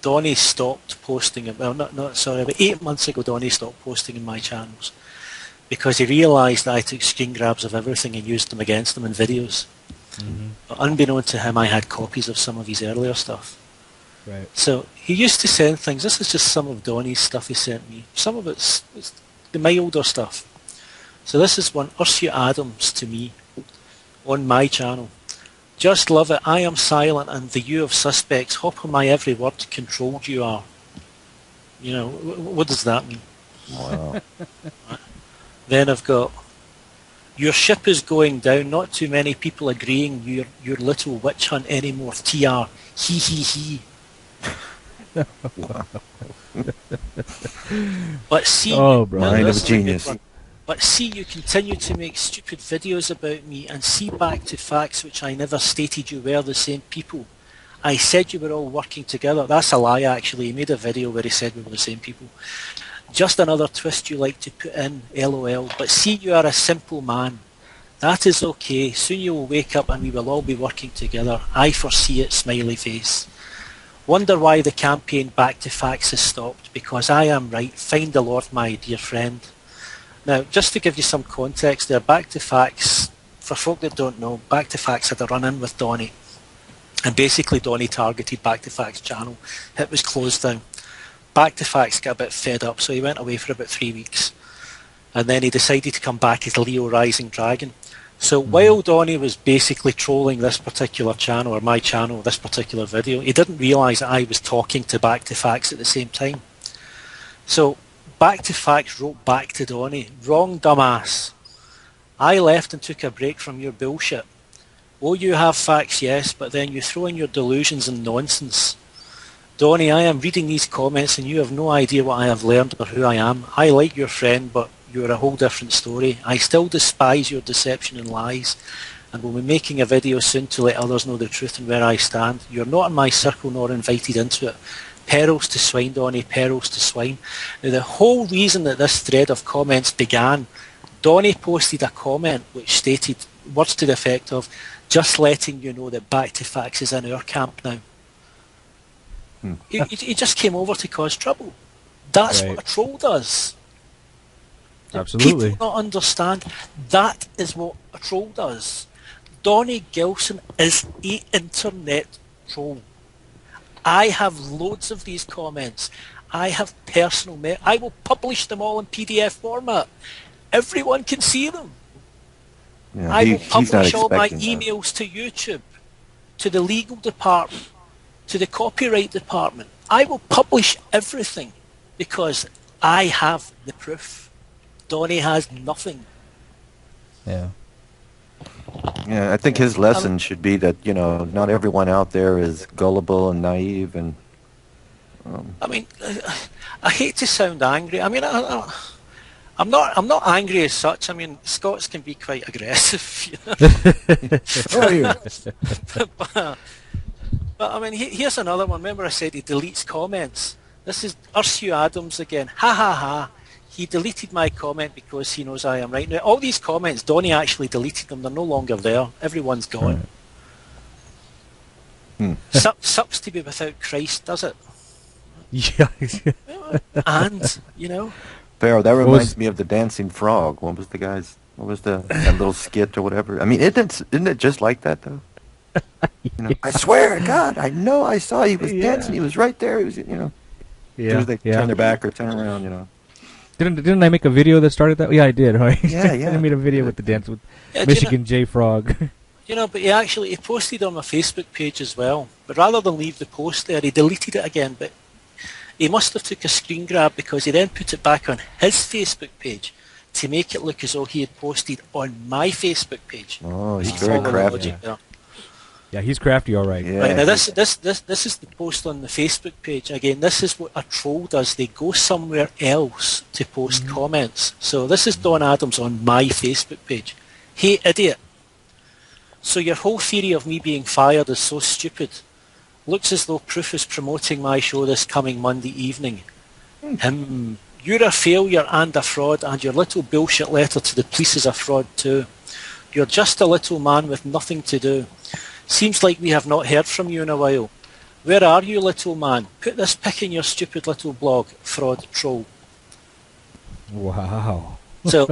Donny stopped posting. Well, about 8 months ago, Donny stopped posting in my channels because he realised I took screen grabs of everything and used them against him in videos. Mm-hmm. But unbeknown to him, I had copies of some of his earlier stuff. Right. So he used to send things. This is just some of Donny's stuff he sent me. Some of it's the milder stuff. So this is one, Ursula Adams to me, on my channel. Just love it. I am silent and the you of suspects. Hop on my every word. Controlled you are. What does that mean? Wow. Then I've got, your ship is going down. Not too many people agreeing your little witch hunt anymore. TR. He he he. Wow. But see, mind of a genius. But see, you continue to make stupid videos about me and see back to facts which I never stated you were the same people. I said you were all working together. That's a lie, actually. He made a video where he said we were the same people. Just another twist you like to put in, LOL. But see, you are a simple man. That is okay. Soon you will wake up and we will all be working together. I foresee it, smiley face. Wonder why the campaign Back to Facts has stopped. Because I am right. Find the Lord, my dear friend. Now, just to give you some context there, Back to Facts, for folk that don't know, Back to Facts had a run-in with Donny. And basically Donny targeted Back to Facts channel. It was closed down. Back to Facts got a bit fed up, so he went away for about 3 weeks. And then he decided to come back as Leo Rising Dragon. So while Donny was basically trolling this particular channel, or my channel, this particular video, he didn't realise that I was talking to Back to Facts at the same time. So Back to Facts wrote back to Donny, wrong dumbass. I left and took a break from your bullshit. Oh, you have facts, yes, but then you throw in your delusions and nonsense. Donny, I am reading these comments and you have no idea what I have learned or who I am. I like your friend, but you're a whole different story. I still despise your deception and lies, and will be making a video soon to let others know the truth and where I stand. You're not in my circle nor invited into it. Perils to swine, Donny, perils to swine. Now, the whole reason that this thread of comments began, Donny posted a comment which stated words to the effect of, just letting you know that Back to Facts is in our camp now. He just came over to cause trouble. That's Right. what a troll does. Absolutely. People don't understand. That is what a troll does. Donny Gillson is an internet troll. I have loads of these comments. I have personal I will publish them all in PDF format. Everyone can see them. Yeah, I will he's not publish all my expecting that. emails to YouTube, to the legal department, to the copyright department. I will publish everything because I have the proof. Donny has nothing. Yeah. Yeah, I think his lesson should be that, not everyone out there is gullible and naive and... I mean, I hate to sound angry. I mean, I'm not angry as such. I mean, Scots can be quite aggressive. But I mean, here's another one. Remember I said he deletes comments. This is Ursula Adams again. Ha ha ha. He deleted my comment because he knows I am right. Now, all these comments, Donny actually deleted them. They're no longer there. Everyone's gone. Sucks to be without Christ, does it? Yeah. And, Pharaoh, that reminds me of the dancing frog. What was that little skit or whatever? I mean, isn't it just like that, though? I swear to God, I know I saw he was dancing. He was right there. He was, as soon as they turn their back or turn around, Didn't I make a video that started that? Yeah, I did. Right? Yeah, yeah. I made a video with the dance with Michigan J Frog. But he posted on my Facebook page as well. But rather than leave the post there, he deleted it again. But he must have took a screen grab because he then put it back on his Facebook page to make it look as though he had posted on my Facebook page. Oh, he's If you very follow the crafty. logic there. Yeah, he's crafty, all right. Yeah. Right, now this is the post on the Facebook page. Again, this is what a troll does. They go somewhere else to post comments. So this is Don Adams on my Facebook page. Hey, idiot. So your whole theory of me being fired is so stupid. Looks as though Proof is promoting my show this coming Monday evening. You're a failure and a fraud, and your little bullshit letter to the police is a fraud too. You're just a little man with nothing to do. Seems like we have not heard from you in a while. Where are you, little man? Put this pic in your stupid little blog, fraud troll. Wow. So,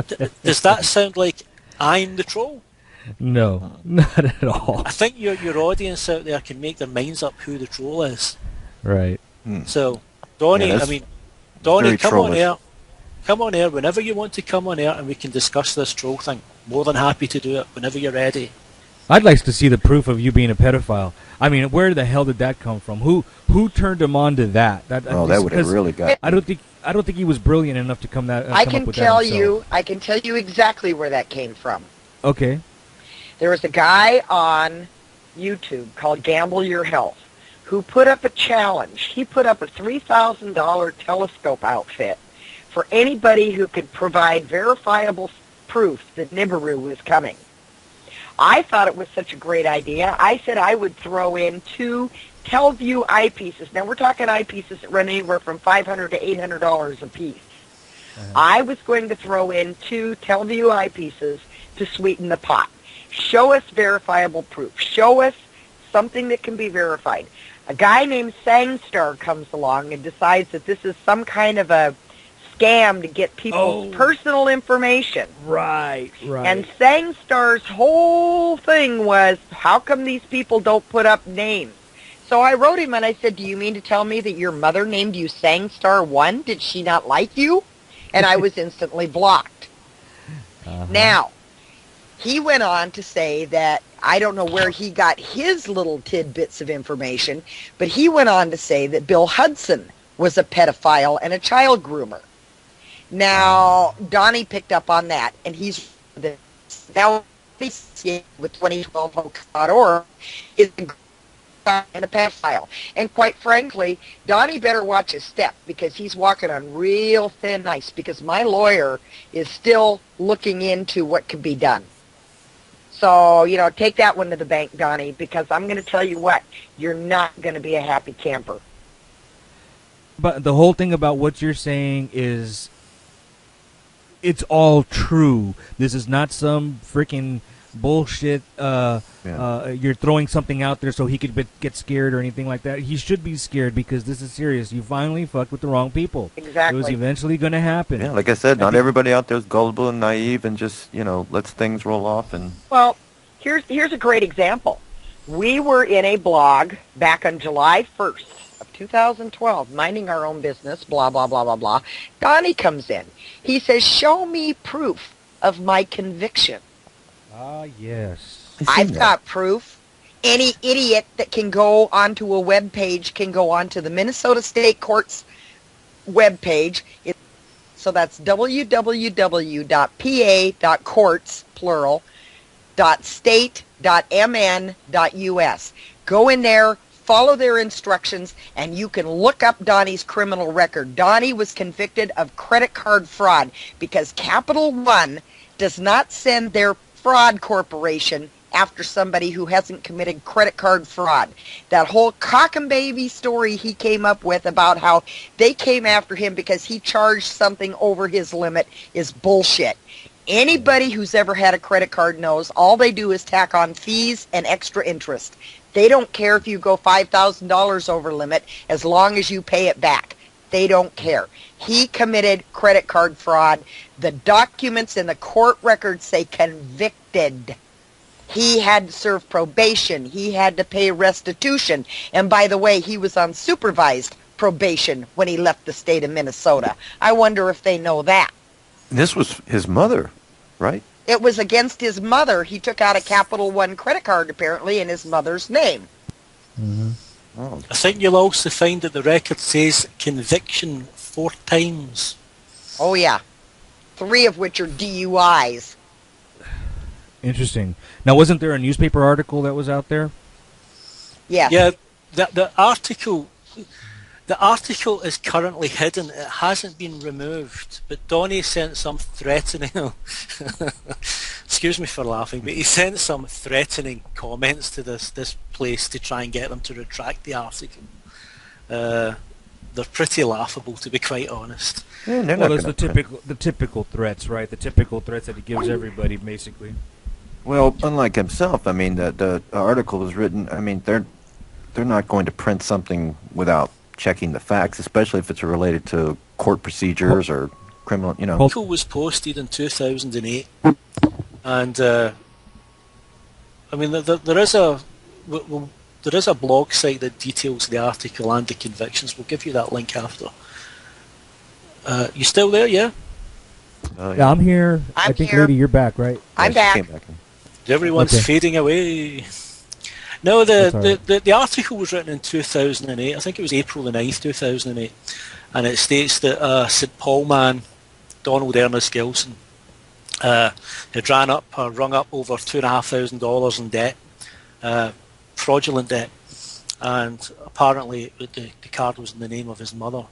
does that sound like I'm the troll? No, not at all. I think your audience out there can make their minds up who the troll is. Right. So, Donny, Yeah, Donny, very come on trollish. air. Come on air whenever you want to come on air and we can discuss this troll thing. More than happy to do it whenever you're ready. I'd like to see the proof of you being a pedophile. I mean, where the hell did that come from? Who turned him on to that? That would have really got... I don't think he was brilliant enough to come up with that I can tell you exactly where that came from. Okay. There was a guy on YouTube called Gamble Your Health who put up a challenge. He put up a $3,000 telescope outfit for anybody who could provide verifiable proof that Nibiru was coming. I thought it was such a great idea. I said I would throw in 2 Telview eyepieces. Now, we're talking eyepieces that run anywhere from $500 to $800 a piece. I was going to throw in 2 Telview eyepieces to sweeten the pot. Show us verifiable proof. Show us something that can be verified. A guy named Sangstar comes along and decides that this is some kind of a scam to get people's personal information. Right. And Sangstar's whole thing was, how come these people don't put up names? So I wrote him and I said, do you mean to tell me that your mother named you Sangstar 1? Did she not like you? And I was instantly blocked. Now, he went on to say that, I don't know where he got his little tidbits of information, but he went on to say that Bill Hudson was a pedophile and a child groomer. Now, Donny picked up on that, and he's now with 2012hoax.org is a pedophile. And quite frankly, Donny better watch his step because he's walking on real thin ice because my lawyer is still looking into what could be done. So, take that one to the bank, Donny, because I'm going to tell you what, you're not going to be a happy camper. But the whole thing about what you're saying is, it's all true. This is not some freaking bullshit. You're throwing something out there so he could get scared or anything like that. He should be scared because this is serious. You finally fucked with the wrong people. Exactly. It was eventually going to happen. Yeah, like I said, not everybody out there is gullible and naive and just, lets things roll off. And Well, here's a great example. We were in a blog back on July 1st of 2012, minding our own business, blah, blah, blah, blah, blah. Donny comes in. He says, show me proof of my conviction. Ah, yes. I've got proof. Any idiot that can go onto a web page can go onto the Minnesota State Court's web page. So that's www.pa.courts, plural, .state.mn.us. Go in there, follow their instructions, and you can look up Donny's criminal record. Donny was convicted of credit card fraud because Capital One does not send their fraud corporation after somebody who hasn't committed credit card fraud. That whole cock and baby story he came up with about how they came after him because he charged something over his limit is bullshit. Anybody who's ever had a credit card knows all they do is tack on fees and extra interest. They don't care if you go $5,000 over limit as long as you pay it back. They don't care. He committed credit card fraud. The documents in the court records say convicted. He had to serve probation. He had to pay restitution. And by the way, he was on supervised probation when he left the state of Minnesota. I wonder if they know that. this was his mother, right? It was against his mother. He took out a Capital One credit card, apparently, in his mother's name. Mm-hmm. Oh. I think you'll also find that the record says conviction 4 times. Oh, yeah. 3 of which are DUIs. Interesting. Now, wasn't there a newspaper article that was out there? Yes. Yeah, the article is currently hidden. It hasn't been removed. But Donny sent some threatening. Excuse me for laughing, but he sent some threatening comments to this place to try and get them to retract the article. They're pretty laughable, to be quite honest. Yeah, Well, there's the typical threats, right? The typical threats that he gives everybody, basically. Well, unlike himself, I mean, the article was written. I mean, they're not going to print something without checking the facts, especially if it's related to court procedures or criminal. You know, The article was posted in 2008, and I mean, there is a blog site that details the article and the convictions. We'll give you that link after. You still there? Yeah. Yeah, I'm here. I think, here. Lady, you're back, right? I'm Yeah, she back. came back in. Everyone's Okay. fading away. No, That's all right. the article was written in 2008. I think it was April the 9th, 2008. And it states that St. Paul man, Donald Ernest Gillson, had rung up over $2,500 in debt, fraudulent debt. And apparently the card was in the name of his mother.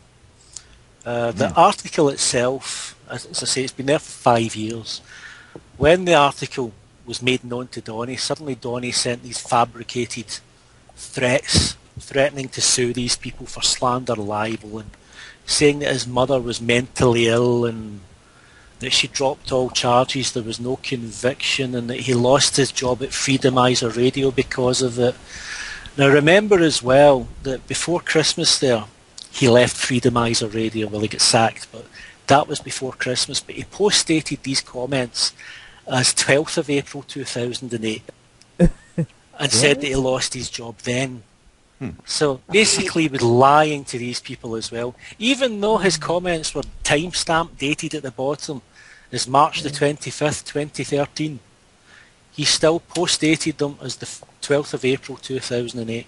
The article itself, as I say, it's been there for 5 years. When the article was made known to Donny, suddenly Donny sent these fabricated threats, threatening to sue these people for slander, libel, and saying that his mother was mentally ill and that she dropped all charges, there was no conviction, and that he lost his job at Freedomizer Radio because of it. Now remember as well that before Christmas there, he left Freedomizer Radio. Well, he got sacked, but that was before Christmas. But he post-dated these comments as 12th of April 2008 and said that he lost his job then. So basically he was lying to these people as well. Even though his comments were timestamp dated at the bottom as March the 25th, 2013, he still post-dated them as the 12th of April 2008.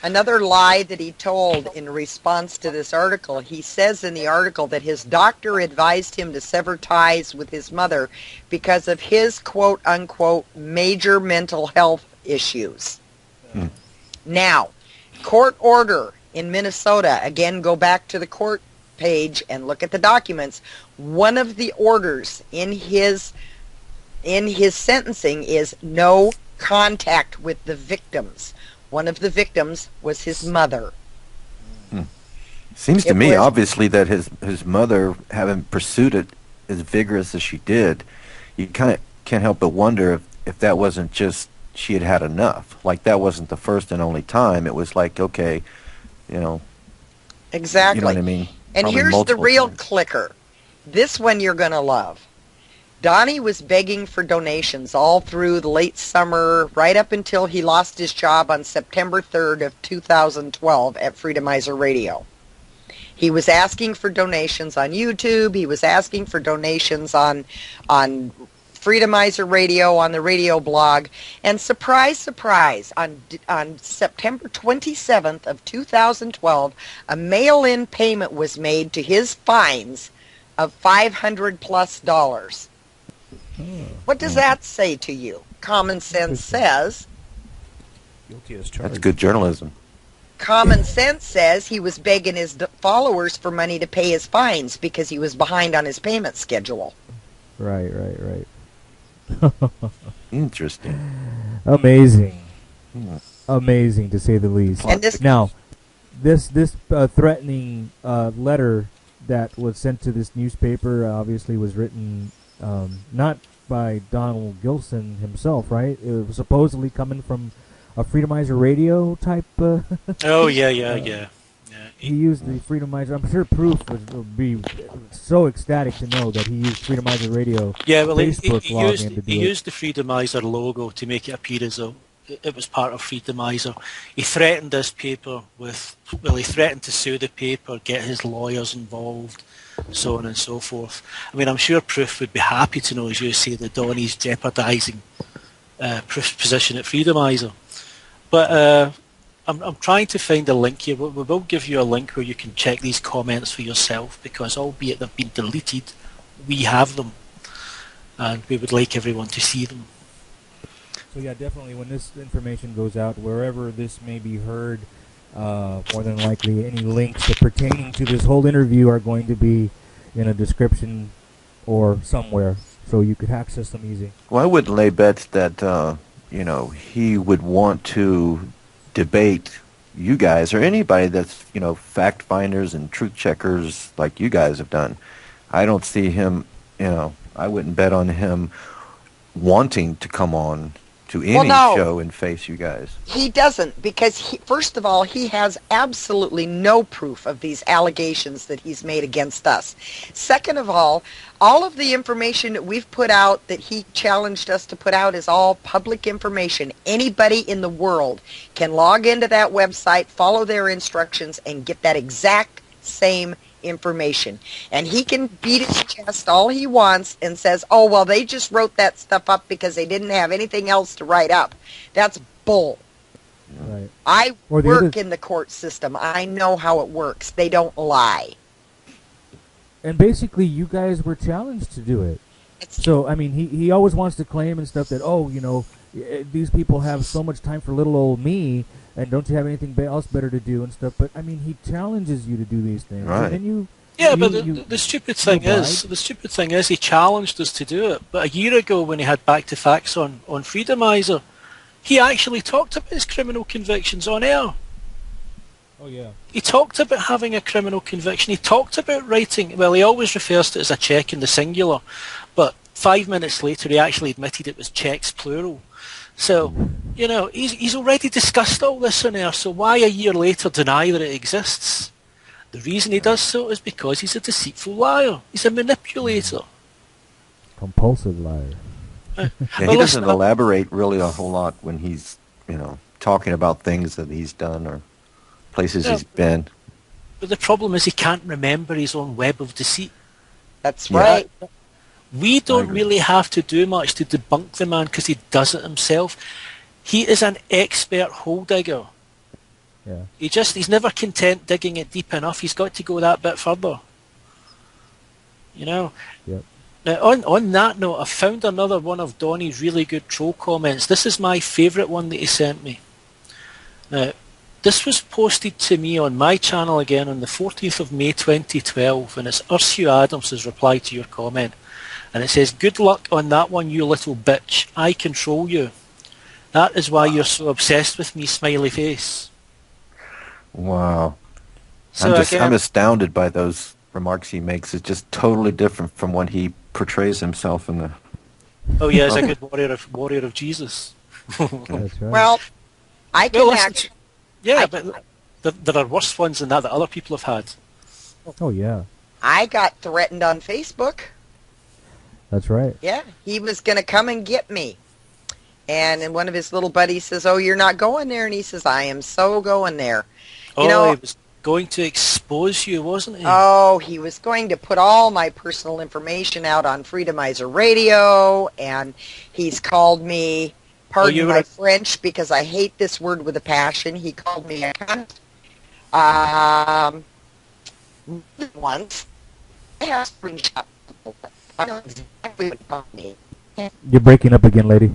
Another lie that he told in response to this article, he says in the article that his doctor advised him to sever ties with his mother because of his quote-unquote major mental health issues. Now, court order in Minnesota, again, go back to the court page and look at the documents. One of the orders in his sentencing is no contact with the victims. One of the victims was his mother. Seems to It me, was- obviously, that his mother, having pursued it as vigorous as she did, you kind of can't help but wonder if that wasn't just she had had enough. Like that wasn't the first and only time. It was like, okay, you know, Exactly. you know what I mean? And Probably here's the multiple real times. clicker. This one you're going to love. Donny was begging for donations all through the late summer, right up until he lost his job on September 3rd of 2012 at Freedomizer Radio. He was asking for donations on YouTube. He was asking for donations on Freedomizer Radio, on the radio blog. And surprise, surprise, on September 27th of 2012, a mail-in payment was made to his fines of $500+. What does that say to you? Common sense says... Guilty as charged. That's good journalism. Common sense says he was begging his followers for money to pay his fines because he was behind on his payment schedule. Right. Interesting. Amazing. Amazing, to say the least. And this, Now, this threatening letter that was sent to this newspaper obviously was written not by Donny Gillson himself, right? It was supposedly coming from a Freedomizer Radio type. Oh yeah. He used the Freedomizer. I'm sure Proof would be so ecstatic to know that he used Freedomizer Radio. Yeah, well, Facebook he login to do he it. used the Freedomizer logo to make it appear as though it was part of Freedomizer. He threatened this paper with, well, he threatened to sue the paper, get his lawyers involved, so on and so forth. I mean, I'm sure Proof would be happy to know, as you say, that Donny's jeopardising Proof's position at Freedomizer. But I'm trying to find a link here. We will give you a link where you can check these comments for yourself, because albeit they've been deleted, we have them, and we would like everyone to see them. So yeah, definitely when this information goes out, wherever this may be heard, more than likely any links pertaining to this whole interview are going to be in a description or somewhere, so you could access them easy. Well, I wouldn't lay bets that, he would want to debate you guys or anybody that's, fact finders and truth checkers like you guys have done. I don't see him, I wouldn't bet on him wanting to come on to any show and face you guys. He doesn't, because first of all, he has absolutely no proof of these allegations that he's made against us. Second of all of the information that we've put out that he challenged us to put out is all public information. Anybody in the world can log into that website, follow their instructions, and get that exact same information. And he can beat his chest all he wants and says, oh, well, they just wrote that stuff up because they didn't have anything else to write up. That's bull. Right. I work in the court system. I know how it works. They don't lie. And basically, you guys were challenged to do it. So, I mean, he always wants to claim and stuff that, these people have so much time for little old me, and don't you have anything else better to do and stuff? But, I mean, he challenges you to do these things. Right. And the stupid thing is, he challenged us to do it. But a year ago, when he had Back to Facts on Freedomizer, he actually talked about his criminal convictions on air. Oh, yeah. He talked about having a criminal conviction. He talked about writing, well, he always refers to it as a check in the singular, but 5 minutes later he actually admitted it was checks plural. So, he's already discussed all this on air, so why a year later deny that it exists? The reason he does so is because he's a deceitful liar. He's a manipulator. Compulsive liar. Yeah, he doesn't elaborate really a whole lot when he's, talking about things that he's done or places he's been. But the problem is he can't remember his own web of deceit. That's right. We don't really have to do much to debunk the man because he does it himself. He is an expert hole digger. Yeah. He's never content digging it deep enough. He's got to go that bit further. Yep. Now, on that note, I found another one of Donny's really good troll comments. This is my favourite one that he sent me. Now, this was posted to me on my channel again on the 14th of May 2012, and it's Ursula Adams' reply to your comment. And it says, "Good luck on that one, you little bitch. I control you. That is why you're so obsessed with me, smiley face." Wow. So I'm astounded by those remarks he makes. It's just totally different from what he portrays himself in the Oh yeah, he's a good warrior of Jesus. That's right. Well, I can Well, listen, actually. yeah, but there are worse ones than that other people have had. Oh yeah, I got threatened on Facebook. that's right. Yeah, he was going to come and get me. And then one of his little buddies says, "Oh, you're not going there." And he says, "I am so going there." Oh, You know, he was going to expose you, wasn't he? oh, he was going to put all my personal information out on Freedomizer Radio, and he's called me, pardon you were my a- French, because I hate this word with a passion. He called me a cunt. Once. I have screenshots. I know exactly what he called me. You're breaking up again, lady.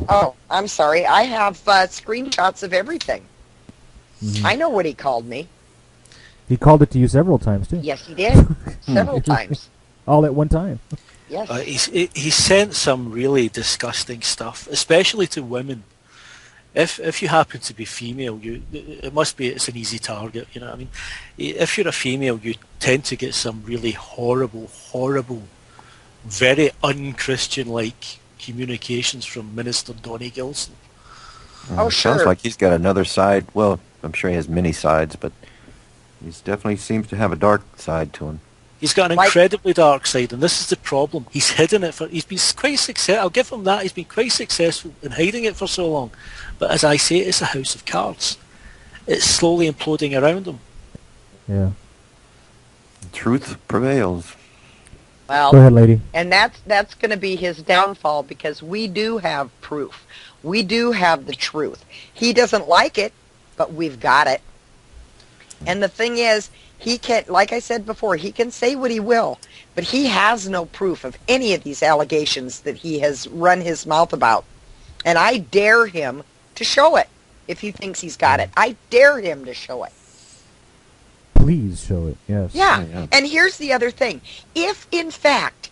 Oh, I'm sorry. I have screenshots of everything. Mhm. I know what he called me. He called it to you several times too. Yes, he did. Several times. All at one time. Yes. He sent some really disgusting stuff, especially to women. If you happen to be female, it's an easy target. You know what I mean? If you're a female, you tend to get some really horrible, very un-Christian-like communications from Minister Donny Gillson. Oh, sure. Sounds like he's got another side. Well, I'm sure he has many sides, but he definitely seems to have a dark side to him. He's got an incredibly dark side, and this is the problem. He's hidden it he's been quite successful. I'll give him that. He's been quite successful in hiding it for so long. But as I say, it's a house of cards. It's slowly imploding around him. Yeah. Truth prevails. Well, Go ahead, lady. and that's going to be his downfall, because we do have proof. We do have the truth. He doesn't like it, but we've got it. And the thing is, he can, like I said before, he can say what he will, but he has no proof of any of these allegations that he has run his mouth about. And I dare him to show it if he thinks he's got it. I dare him to show it. Please show it. Yes. Yeah. And here's the other thing. If, in fact,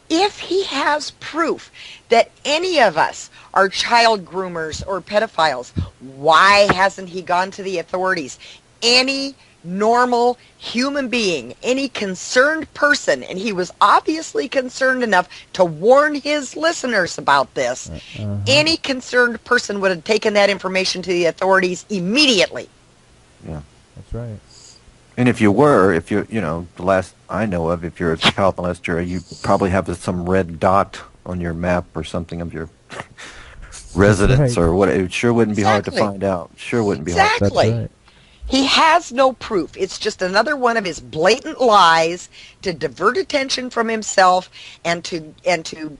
if he has proof that any of us are child groomers or pedophiles, why hasn't he gone to the authorities? Any normal human being, any concerned person, and he was obviously concerned enough to warn his listeners about this, any concerned person would have taken that information to the authorities immediately. Yeah. That's right. And if you're, the last I know of, if you're a child molester, you probably have some red dot on your map or something of your residence or what. It sure wouldn't be hard to find out. Sure wouldn't be hard. Exactly. That's right. He has no proof. It's just another one of his blatant lies to divert attention from himself and to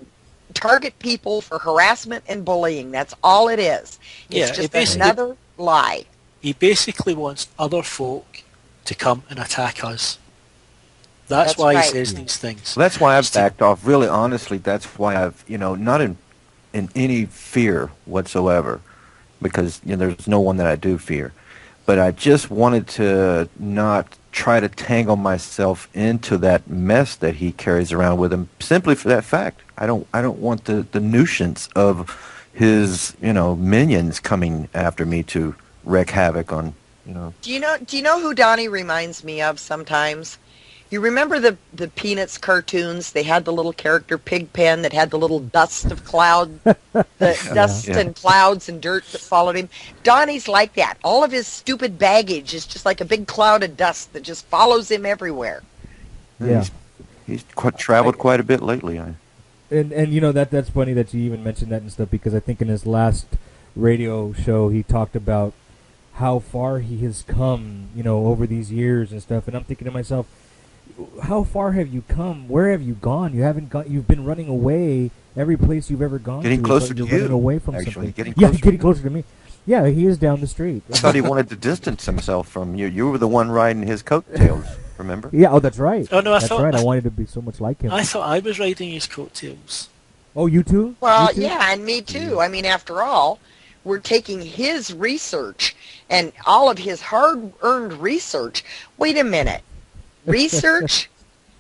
target people for harassment and bullying. That's all it is. It's just another lie. He basically wants other folk to come and attack us. That's why he says these things. So that's why I've backed off. Really, honestly, that's why I've, not in any fear whatsoever, because there's no one that I do fear. But I just wanted to not try to tangle myself into that mess that he carries around with him, simply for that fact. I don't want the nuisance of his, minions coming after me to wreak havoc on, Do you know who Donny reminds me of sometimes? You remember the Peanuts cartoons? They had the little character Pigpen that had the little dust of cloud, dust and clouds and dirt that followed him. Donny's like that. All of his stupid baggage is just like a big cloud of dust that just follows him everywhere. Yeah. He's traveled quite a bit lately. And that's funny that you even mentioned that and stuff, because I think in his last radio show he talked about how far he has come, over these years and stuff. And I'm thinking to myself, how far have you come? Where have you gone? You haven't gone. You've been running away every place you've ever gone. Getting closer to you. Running away from actually, something. getting closer to me. Yeah, he is down the street. I thought he wanted to distance himself from you. You were the one riding his coattails, remember? Yeah, that's right. Oh, no, that's right. I wanted to be so much like him. I thought I was riding his coattails. Oh, you too? Well, You too? yeah, and me too. I mean, after all, we're taking his research and all of his hard-earned research. Wait a minute. Research?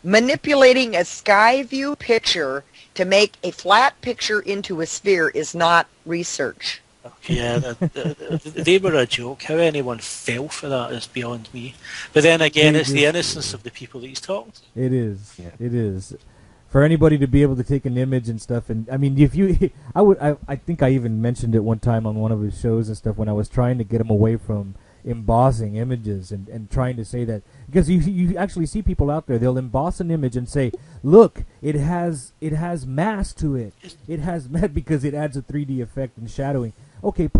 Manipulating a sky view picture to make a flat picture into a sphere is not research. Yeah, they were a joke. How anyone fell for that is beyond me. But then again, it's the innocence of the people that he's talking to. It is. Yeah. It is. for anybody to be able to take an image and stuff. And I mean, if you, I think I even mentioned it one time on one of his shows and stuff when I was trying to get him away from embossing images and trying to say that, because you actually see people out there, they'll emboss an image and say, look, it has mass to it. It has because it adds a 3D effect and shadowing. Okay,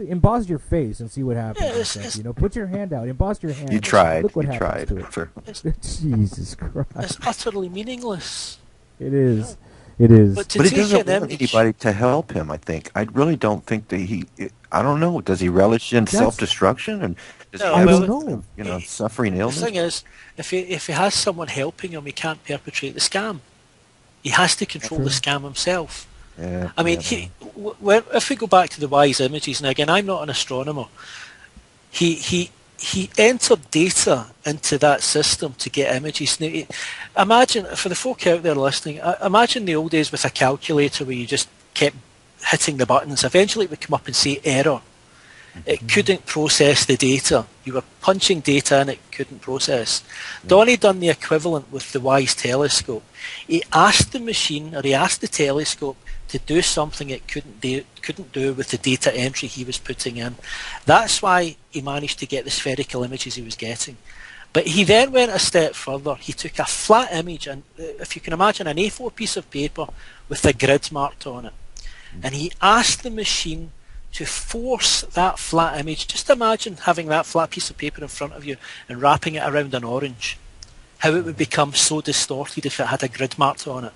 emboss your face and see what happens. You know, put your hand out, emboss your hand. You tried. Look what you happens tried. to it. Jesus Christ. It's utterly meaningless. It is. It is. But But he doesn't want anybody to help him, I think. I really don't think that I don't know, does he relish in self-destruction? And does No, he have, I don't know. you know, suffering illness? The thing is, if he has someone helping him, he can't perpetrate the scam. He has to control the scam himself. Yeah, I mean, if we go back to the wise images, and again, I'm not an astronomer, he entered data into that system to get images. Now, imagine, for the folk out there listening, imagine the old days with a calculator where you just kept hitting the buttons. Eventually it would come up and say error. It couldn't process the data. You were punching data and it couldn't process. Donny done the equivalent with the WISE telescope. He asked the machine, or he asked the telescope, to do something it couldn't do with the data entry he was putting in. That's why he managed to get the spherical images he was getting. But he then went a step further. He took a flat image, and if you can imagine an A4 piece of paper with a grid marked on it, and he asked the machine to force that flat image. Just imagine having that flat piece of paper in front of you and wrapping it around an orange. How it would become so distorted if it had a grid marked on it.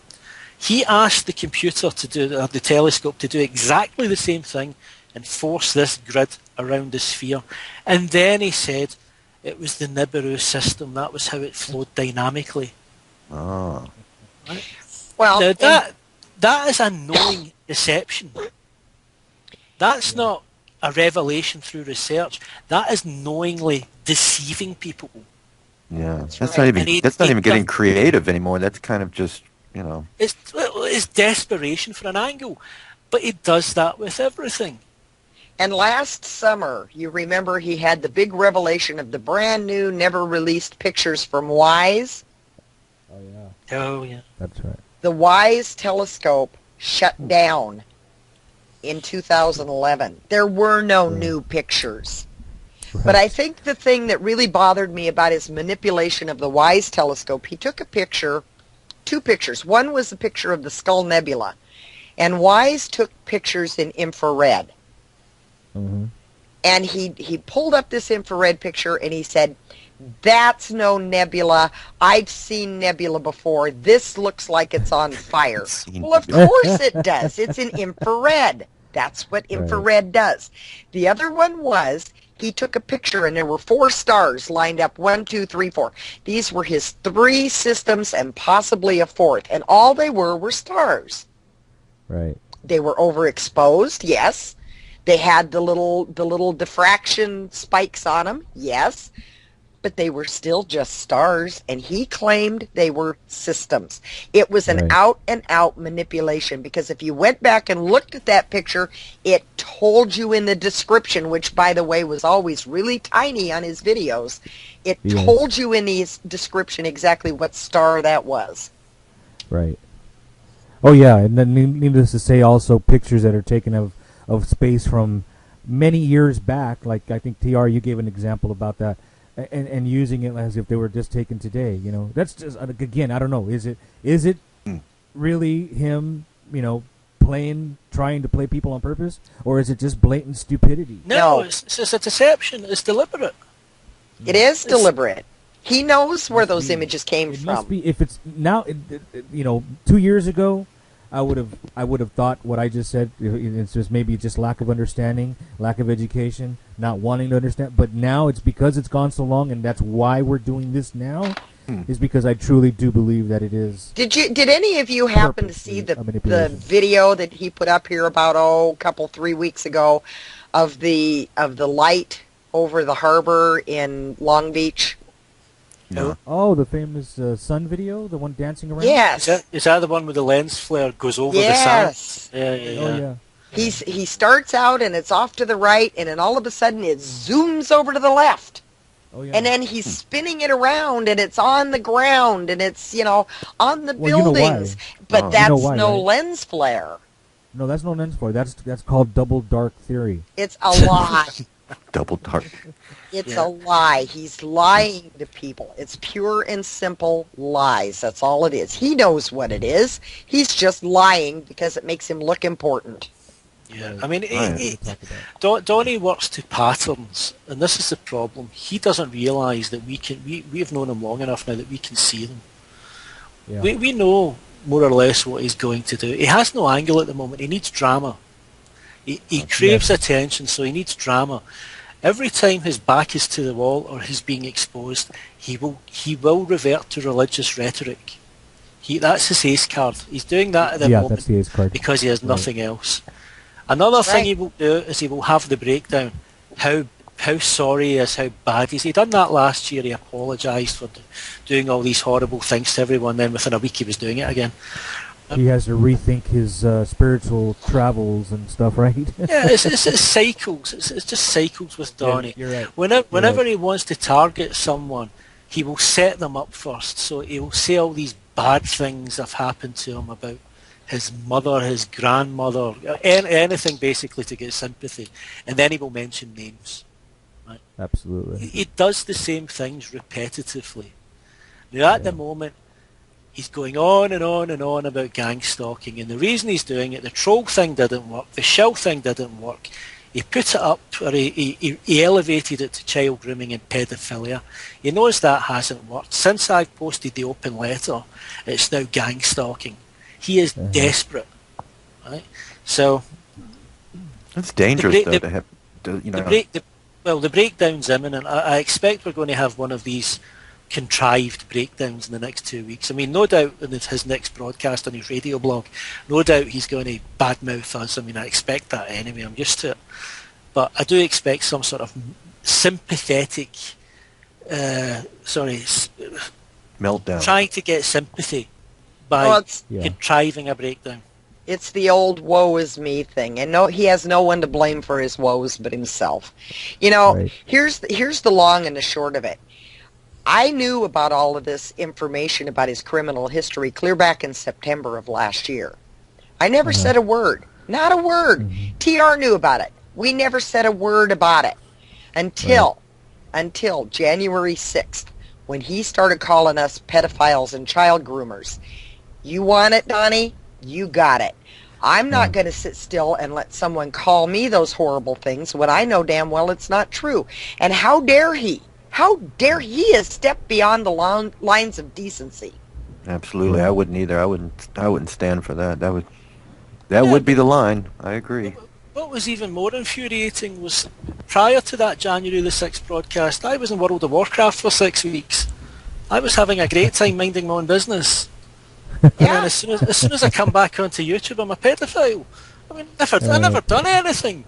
He asked the computer to do, the telescope to do exactly the same thing and force this grid around the sphere. And then he said it was the Nibiru system. That was how it flowed dynamically. Oh. Right? Well, Now that is a knowing deception. That's not a revelation through research. That is knowingly deceiving people. Yeah, That's not right. even getting creative anymore. That's kind of just, you know. It's desperation for an angle, but he does that with everything. And last summer, you remember he had the big revelation of the brand new, never released pictures from WISE. Oh yeah. Oh yeah. That's right. The WISE telescope shut down in 2011. There were no new pictures. Right. But I think the thing that really bothered me about his manipulation of the WISE telescope, he took a picture, two pictures. One was a picture of the Skull Nebula, and WISE took pictures in infrared. Mm-hmm. And he pulled up this infrared picture and he said, "That's no nebula. I've seen nebula before. This looks like it's on fire." Well, of course it does. It's in infrared. That's what infrared does. The other one was, he took a picture and there were 4 stars lined up, 1, 2, 3, 4. These were his 3 systems and possibly a 4th. And all they were stars. Right. They were overexposed, yes. They had the little diffraction spikes on them, yes. But they were still just stars, and he claimed they were systems. It was an out-and-out manipulation, because if you went back and looked at that picture, it told you in the description, which, by the way, was always really tiny on his videos, it told you in the description exactly what star that was. Right. Oh, yeah, and then needless to say, also pictures that are taken of space from many years back, like I think, TR, you gave an example about that. And using it as if they were just taken today, you know. That's just, again, I don't know. Is it really him, you know, trying to play people on purpose, or is it just blatant stupidity? No. It's a deception. It's deliberate. It is deliberate. He knows where those images came from. Must be, if it's now, you know, 2 years ago, I would have thought what I just said. It's just maybe just lack of understanding, lack of education, not wanting to understand. But now it's because it's gone so long, and that's why we're doing this now. Is because I truly do believe that it is. Did any of you happen to see the video that he put up here about 3 weeks ago of the light over the harbor in Long Beach? No. Oh, the famous sun video, the one dancing around. Yes. Is that the one where the lens flare goes over the sun? Yeah. Oh yeah. He starts out and it's off to the right, and then all of a sudden it zooms over to the left. Oh, yeah. And then he's spinning it around, and it's on the ground, and it's, on the Well, you know buildings. why. But Oh. that's You know why, no right? lens flare. No, that's no lens flare. That's called double dark theory. It's a lie. Double dark. It's Yeah. a lie. He's lying to people. It's pure and simple lies. That's all it is. He knows what it is. He's just lying because it makes him look important. Yeah, Right. I mean, Right. Donny works to patterns, and this is the problem. He doesn't realise that we've known him long enough now that we can see them. Yeah. We know more or less what he's going to do. He has no angle at the moment. He needs drama. He craves attention, so he needs drama. Every time his back is to the wall or he's being exposed, he will revert to religious rhetoric. That's his ace card. He's doing that at the Yeah, moment that's the ace card. because he has nothing else. Another thing Right. he will do is he will have the breakdown. How sorry he is, how bad he is. He done that last year. He apologised for doing all these horrible things to everyone. Then within a week he was doing it again. He has to rethink his spiritual travels and stuff, right? Yeah, it's cycles. It's just cycles with Donny. You're right. Whenever right. he wants to target someone, he will set them up first. So he will say all these bad things have happened to him about his mother, his grandmother, anything basically to get sympathy. And then he will mention names. Absolutely. He does the same things repetitively. Now at the moment, he's going on and on and on about gang stalking, and the reason he's doing it, the troll thing didn't work, the shell thing didn't work. He put it up, or he elevated it to child grooming and pedophilia. He knows that hasn't worked. Since I've posted the open letter, it's now gang stalking. He is desperate, right? So It's dangerous, break- though, the- to have, the breakdown's imminent. I expect we're going to have one of these contrived breakdowns in the next 2 weeks. I mean, no doubt in his next broadcast on his radio blog, no doubt he's going to badmouth us. I mean, I expect that anyway. I'm used to it. But I do expect some sort of sympathetic, meltdown. trying to get sympathy by Well, it's contriving a breakdown. It's the old woe is me thing, and he has no one to blame for his woes but himself. Right. Here's the long and the short of it. I knew about all of this information about his criminal history clear back in September of last year. I never said a word. Not a word. TR knew about it. We never said a word about it until January 6th, when he started calling us pedophiles and child groomers. You want it, Donny? You got it. I'm not going to sit still and let someone call me those horrible things when I know damn well it's not true. And how dare he? How dare he has stepped beyond the lines of decency? Absolutely, I wouldn't either. I wouldn't stand for that. That would be the line. I agree. What was even more infuriating was prior to that January the 6th broadcast, I was in World of Warcraft for 6 weeks. I was having a great time minding my own business. And then as soon as I come back onto YouTube, I'm a pedophile. I mean, I never done anything.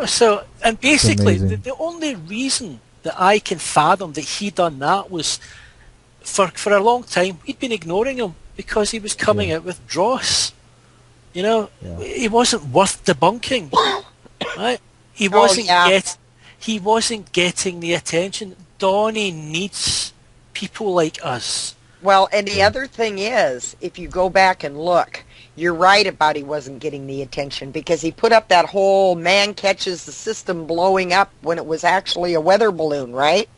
So, and basically, the only reason that I can fathom that he done that was for a long time, we'd been ignoring him because he was coming out with dross. He wasn't worth debunking, right? He wasn't getting the attention. Donny needs people like us. Well, and the other thing is, if you go back and look, you're right about he wasn't getting the attention because he put up that whole man catches the system blowing up when it was actually a weather balloon, right?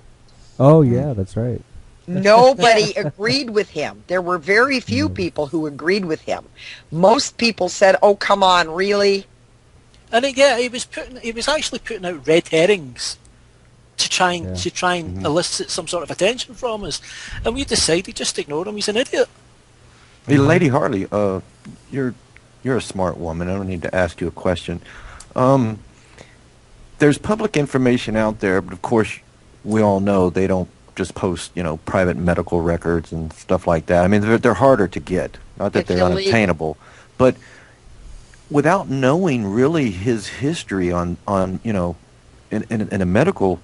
Oh, yeah, that's right. Nobody agreed with him. There were very few people who agreed with him. Most people said, "Oh, come on, really?" And he was actually putting out red herrings to try and elicit some sort of attention from us, and we decided just to ignore him. He's an idiot. Hey, Lady Harley, you're a smart woman. I don't need to ask you a question. There's public information out there, but of course, we all know they don't just post, private medical records and stuff like that. I mean, they're harder to get. Not that they're unattainable, but without knowing really his history on in a medical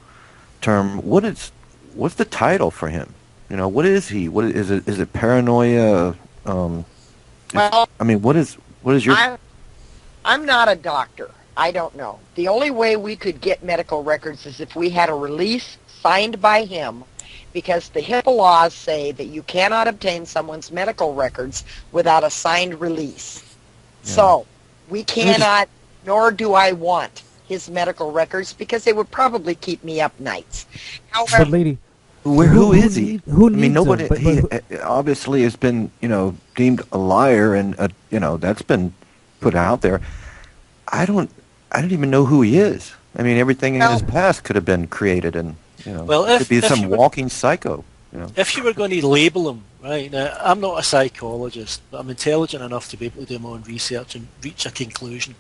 term, what's the title for him? What is he? What is it? Is it paranoia? Well, I mean, what is your? I'm not a doctor, I don't know. The only way we could get medical records is if we had a release signed by him, because the HIPAA laws say that you cannot obtain someone's medical records without a signed release. Yeah. So we cannot, nor do I want his medical records, because they would probably keep me up nights. However, But lady, Who is he? Who I mean, needs nobody. him? But He obviously has been, deemed a liar, and that's been put out there. I don't even know who he is. I mean, everything in his past could have been created, and Well, could be some walking psycho. If you were going to label him, right, now, I'm not a psychologist, but I'm intelligent enough to be able to do my own research and reach a conclusion.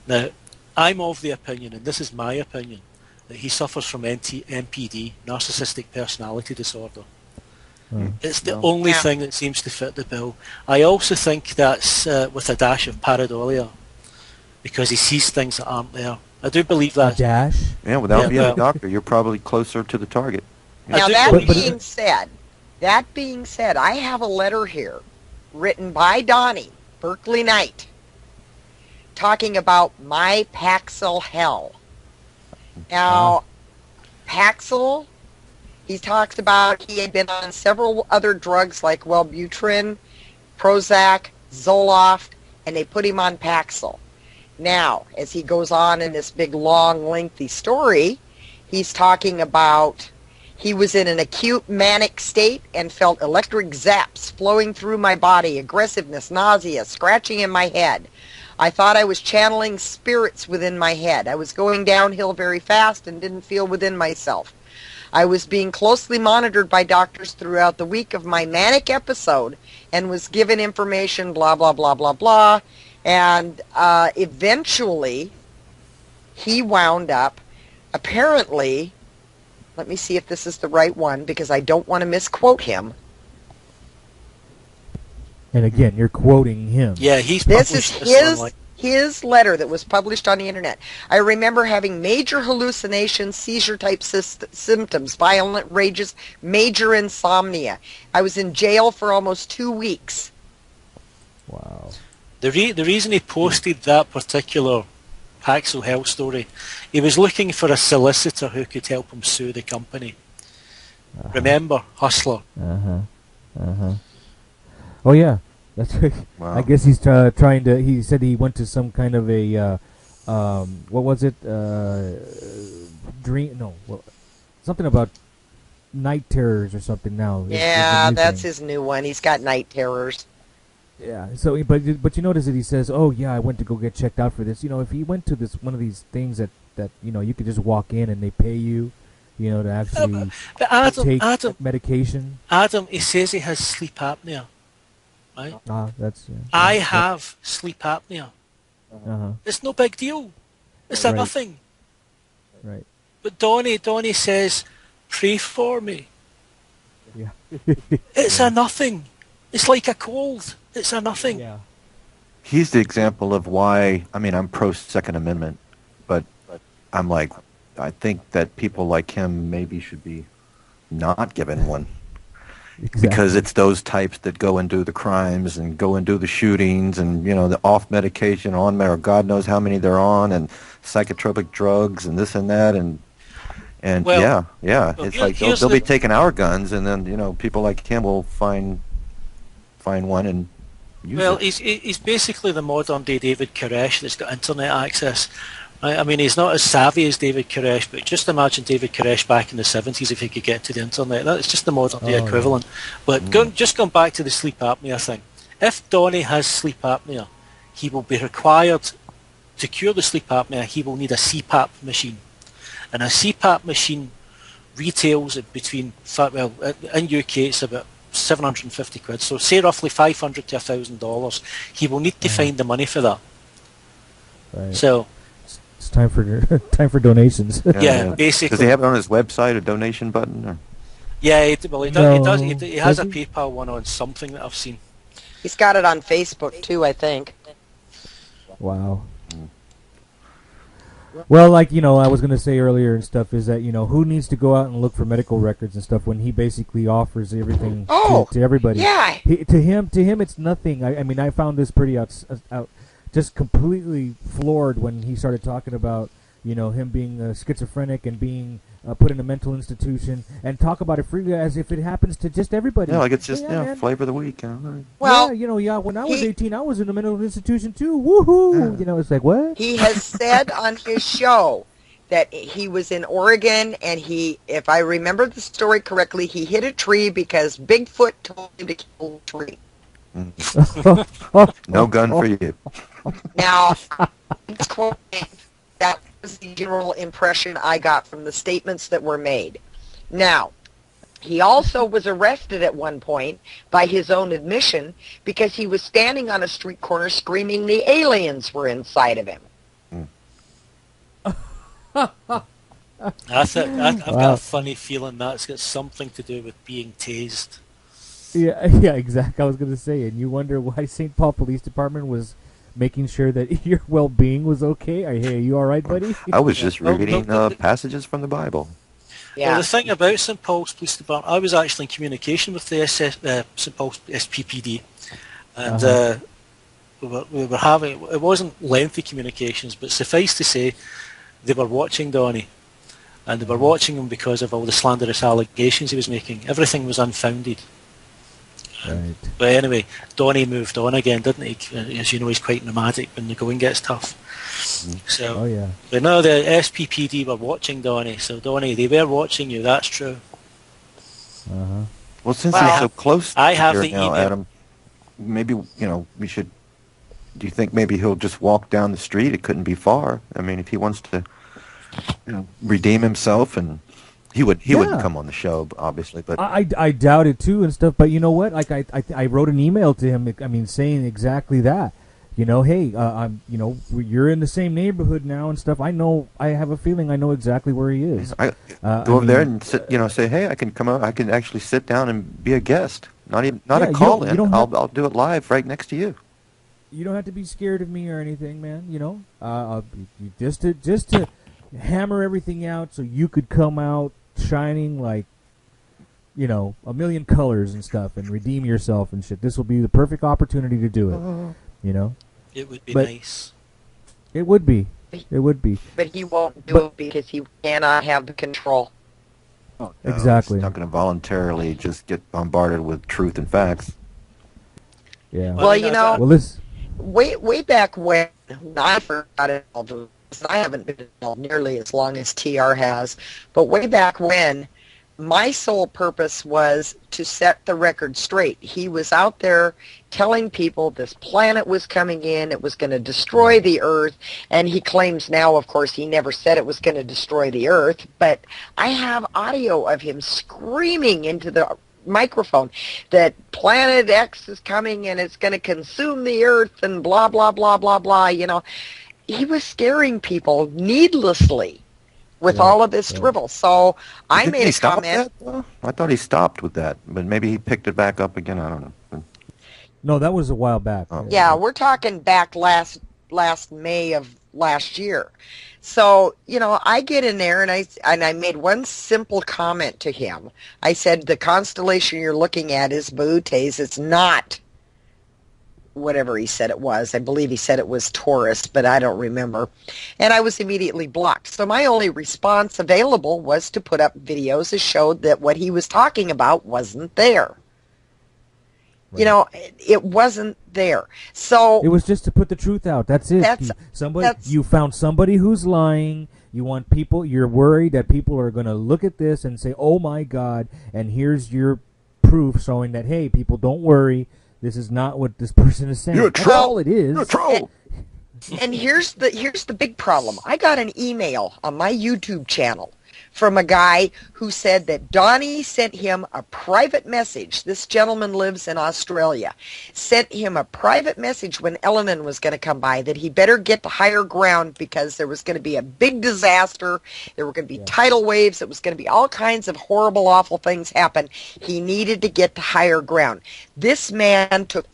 Now, I'm of the opinion, and this is my opinion, that he suffers from NPD, narcissistic personality disorder. It's the only thing that seems to fit the bill. I also think that's with a dash of pareidolia, because he sees things that aren't there. I do believe that. Dash? Yeah, without being a doctor, you're probably closer to the target. now that being said, I have a letter here written by Donny, Berkeley Knight, talking about my Paxil hell. Now, Paxil, he talks about he had been on several other drugs like Wellbutrin, Prozac, Zoloft, and they put him on Paxil. Now, as he goes on in this big, long, lengthy story, he's talking about he was in an acute manic state and felt electric zaps flowing through my body, aggressiveness, nausea, scratching in my head. I thought I was channeling spirits within my head. I was going downhill very fast and didn't feel within myself. I was being closely monitored by doctors throughout the week of my manic episode and was given information, blah, blah, blah, blah, blah. And eventually, he wound up, apparently, let me see if this is the right one, because I don't want to misquote him. And again, you're quoting him. Yeah, he's This is published his letter that was published on the internet. I remember having major hallucinations, seizure-type symptoms, violent rages, major insomnia. I was in jail for almost 2 weeks. Wow. The reason he posted that particular Paxil Hell story, he was looking for a solicitor who could help him sue the company. Remember, Hustler. Oh yeah, that's right. Wow. I guess he's trying to. He said he went to some kind of a what was it? Dream? No, something about night terrors or something. Now. Yeah, that's his new one. He's got night terrors. Yeah. So, but you notice that he says, "Oh yeah, I went to go get checked out for this." If he went to one of these things that you could just walk in and they pay you, to actually take medication. Adam, he says he has sleep apnea. Right? That's. I have sleep apnea. It's no big deal. It's a nothing. Right. But Donny says, "Pray for me." Yeah. It's a nothing. It's like a cold. It's a nothing. Yeah. He's the example of why. I mean, I'm pro Second Amendment, but I'm like, I think that people like him maybe should be not given one. Exactly. Because it's those types that go and do the crimes and go and do the shootings and, the off medication, on or God knows how many they're on, and psychotropic drugs and this and that. And Well, yeah. well, It's like they'll be taking our guns, and then, people like him will find one and use it. He's basically the modern day David Koresh that's got internet access. I mean, he's not as savvy as David Koresh, but just imagine David Koresh back in the 70s if he could get to the internet. That's just the modern day equivalent. But just going back to the sleep apnea thing, if Donny has sleep apnea, he will be required to cure the sleep apnea. He will need a CPAP machine, and a CPAP machine retails at between in UK it's about 750 quid. So say roughly $500 to $1,000. He will need to find the money for that. Right. So. It's time for donations. Yeah, basically. Does he have it on his website, a donation button? Or? Yeah, he does. He has a PayPal one on something that I've seen. He's got it on Facebook too, I think. Wow. Well, I was going to say earlier and stuff is that, who needs to go out and look for medical records and stuff when he basically offers everything to everybody? Yeah. To him, it's nothing. I mean, I found this pretty just completely floored when he started talking about, him being schizophrenic and being put in a mental institution, and talk about it freely as if it happens to just everybody. Yeah, like it's just man. flavor of the week. Well, when I was 18, I was in a mental institution too. Woohoo! Yeah. It's like, what? he has said on his show that he was in Oregon, and if I remember the story correctly, he hit a tree because Bigfoot told him to kill the tree. No gun for you. Now, he's quoting, that was the general impression I got from the statements that were made. Now, he also was arrested at one point, by his own admission, because he was standing on a street corner screaming the aliens were inside of him. I've got a funny feeling that's got something to do with being tased. Yeah, exactly. I was going to say, and you wonder why St. Paul Police Department was making sure that your well-being was okay. Hey, are you all right, buddy? I was just reading passages from the Bible. Yeah. Well, the thing about St. Paul's Police Department, I was actually in communication with the St. Paul's SPPD, and we were having, it wasn't lengthy communications, but suffice to say, they were watching Donny, and they were watching him because of all the slanderous allegations he was making. Everything was unfounded. Right. But anyway, Donny moved on again, didn't he? As you know, he's quite nomadic when the going gets tough. So, oh yeah. But no, the SPPD were watching Donny. So Donny, they were watching you. That's true. Well, since he's so close I have here the now, email. Adam, maybe we should. Do you think maybe he'll just walk down the street? It couldn't be far. I mean, if he wants to, redeem himself, and he wouldn't come on the show, obviously. But I doubt it too and stuff. But you know what? Like I wrote an email to him. I mean, saying exactly that. Hey, I'm. You're in the same neighborhood now and stuff. I know. I have a feeling I know exactly where he is. go over there and sit, say, hey, I can come out. I can actually sit down and be a guest. Not a call in. I'll do it live right next to you. You don't have to be scared of me or anything, man. Just to hammer everything out so you could come out shining like, a million colors and stuff, and redeem yourself and shit. This will be the perfect opportunity to do it. It would be nice. It would be. It would be. But he won't do it because he cannot have the control. Oh, no, exactly. He's not going to voluntarily just get bombarded with truth and facts. Yeah. Well, Well, this. way back when I first got involved, I haven't been involved nearly as long as TR has, but way back when, my sole purpose was to set the record straight. He was out there telling people this planet was coming in, it was going to destroy the Earth, and he claims now, of course, he never said it was going to destroy the Earth, but I have audio of him screaming into the microphone that Planet X is coming and it's going to consume the Earth and blah, blah, blah, blah, blah. He was scaring people needlessly with all of this drivel. So I made a comment. I thought he stopped with that, but maybe he picked it back up again. I don't know. No, that was a while back. Oh. Yeah, we're talking back last May of last year. So, I get in there and I made one simple comment to him. I said, the constellation you're looking at is Bautes. It's not whatever he said it was. I believe he said it was Taurus, but I don't remember. And I was immediately blocked. So my only response available was to put up videos that showed that what he was talking about wasn't there. Right. It wasn't there. So it was just to put the truth out. That's it. You found somebody who's lying. You want people. You're worried that people are going to look at this and say, "Oh my God!" And here's your proof showing that, hey, people, don't worry. This is not what this person is saying. You're a troll. That's all it is. You're a troll. And here's the big problem. I got an email on my YouTube channel from a guy who said that Donny sent him a private message. This gentleman lives in Australia. Sent him a private message when Elenin was going to come by that he better get to higher ground because there was going to be a big disaster. There were going to be tidal waves. It was going to be all kinds of horrible, awful things happen. He needed to get to higher ground. This man took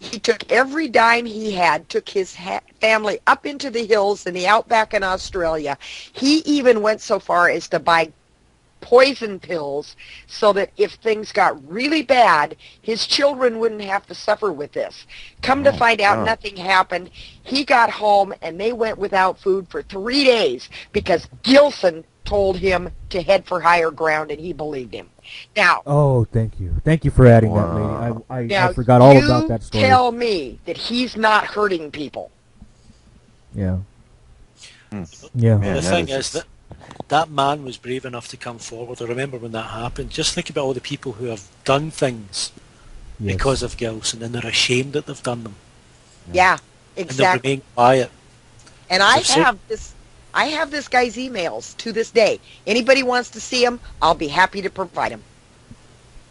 every dime he had, took his family up into the hills in the outback in Australia. He even went so far as to buy poison pills so that if things got really bad, his children wouldn't have to suffer with this. Come to find out, nothing happened. He got home, and they went without food for 3 days because Gillson told him to head for higher ground, and he believed him. Now, oh, thank you for adding that, lady. I forgot all about that story. You tell me that he's not hurting people. Yeah. Yeah. The thing is that man was brave enough to come forward. I remember when that happened. Just think about all the people who have done things because of Gillson, and they're ashamed that they've done them. Yeah, exactly. And they remain quiet. And I have this guy's emails to this day. Anybody wants to see him, I'll be happy to provide him.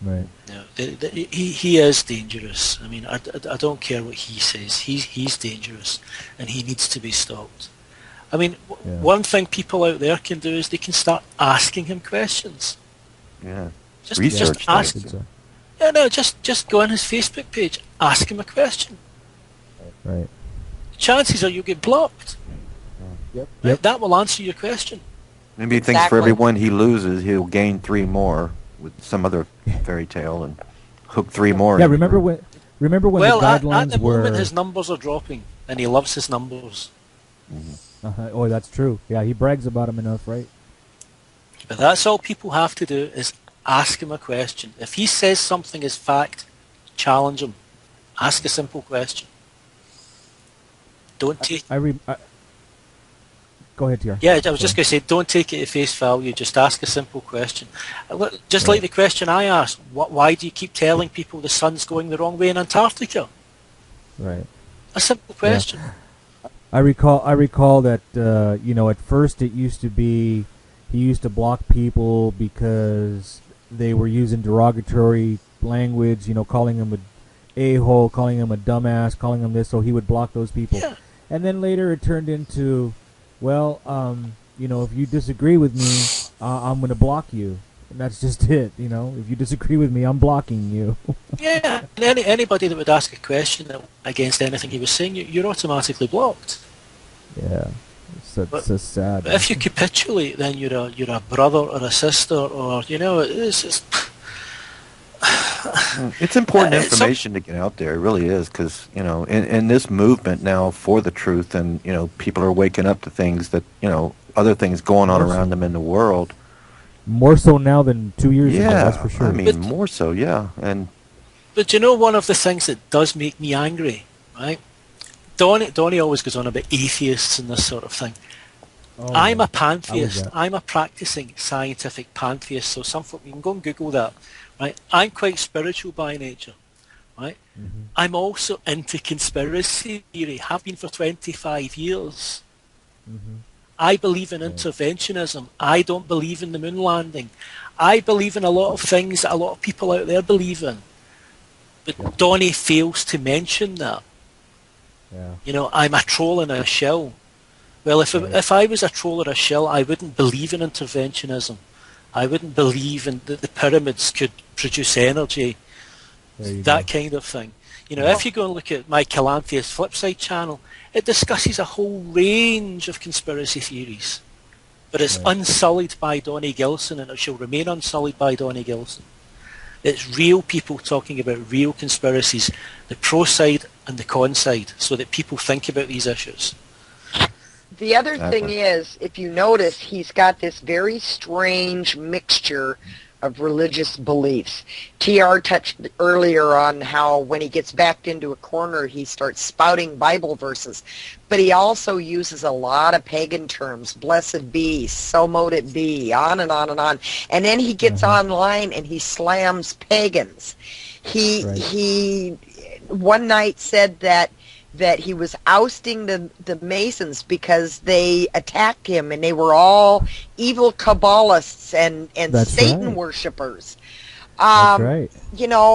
Right. No, he is dangerous. I mean, I don't care what he says. He's dangerous, and he needs to be stopped. I mean, one thing people out there can do is they can start asking him questions. Yeah. Just ask. Yeah, no, just go on his Facebook page, ask him a question. Right. Chances are you'll get blocked. Yep. That will answer your question. Maybe he thinks for every one he loses, he'll gain 3 more with some other fairy tale and hook 3 more. Yeah, remember when the guidelines at the were... moment his numbers are dropping, and he loves his numbers. Oh, that's true. Yeah, he brags about them enough, right? But that's all people have to do is ask him a question. If he says something is fact, challenge him. Ask a simple question. Don't take... Go ahead, TR. Yeah, I was just going to say, don't take it at face value. Just ask a simple question. Just like the question I asked, why do you keep telling people the sun's going the wrong way in Antarctica? Right. A simple question. Yeah. I recall that at first it used to be he used to block people because they were using derogatory language, calling them a a-hole, calling them a dumbass, calling them this, so he would block those people. Yeah. And then later it turned into, well, if you disagree with me, I'm going to block you. And that's just it, If you disagree with me, I'm blocking you. Yeah, and anybody that would ask a question against anything he was saying, you're automatically blocked. Yeah, it's so sad. But if you capitulate, then you're a brother or a sister, or it's just... It's important information to get out there. It really is, because in this movement now for the truth, and people are waking up to things that other things going on around them in the world. More so now than 2 years ago, that's for sure. I mean, more so, yeah. But one of the things that does make me angry, right? Donny always goes on about atheists and this sort of thing. I'm a pantheist. I'm a practicing scientific pantheist. So you can go and Google that, right? I'm quite spiritual by nature, right? Mm-hmm. I'm also into conspiracy theory. Have been for 25 years. Mm-hmm. I believe in interventionism. I don't believe in the moon landing. I believe in a lot of things that a lot of people out there believe in. But Donny fails to mention that. Yeah. I'm a troll and a shill. Well, if I was a troll or a shill, I wouldn't believe in interventionism. I wouldn't believe in that the pyramids could produce energy, that kind of thing. If you go and look at my Calantheus Flipside channel, it discusses a whole range of conspiracy theories. But it's unsullied by Donny Gillson, and it shall remain unsullied by Donny Gillson. It's real people talking about real conspiracies, the pro side and the con side, so that people think about these issues. The other thing is, if you notice, he's got this very strange mixture of religious beliefs. TR touched earlier on how when he gets backed into a corner, he starts spouting Bible verses. But he also uses a lot of pagan terms, blessed be, so mote it be, on and on and on. And then he gets online and he slams pagans. He one night said that he was ousting the Masons because they attacked him and they were all evil Kabbalists and Satan worshippers. That's right.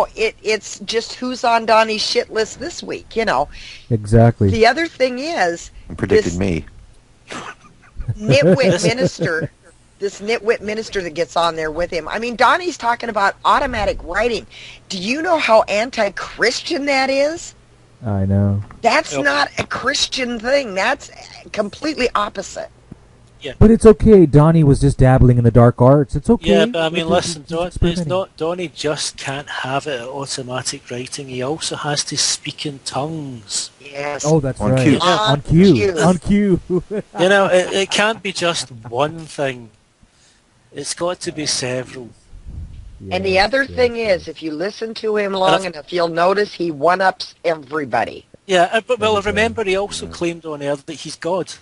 It's just who's on Donny's shit list this week, Exactly. The other thing is... predicted me. Nitwit minister... This nitwit minister that gets on there with him. I mean, Donny's talking about automatic writing. Do you know how anti-Christian that is? I know. That's not a Christian thing. That's completely opposite. Yeah. But it's okay. Donny was just dabbling in the dark arts. It's okay. Yeah, but I mean, listen, He's it's experimenting. not Donny just can't have it at automatic writing. He also has to speak in tongues. Yes. Oh, that's On right. cue. On cue. cue. On cue. You know, it can't be just one thing. It's got to be several. And the other thing is, if you listen to him long enough, you'll notice he one-ups everybody. Yeah, but well, remember he also claimed on air that he's God.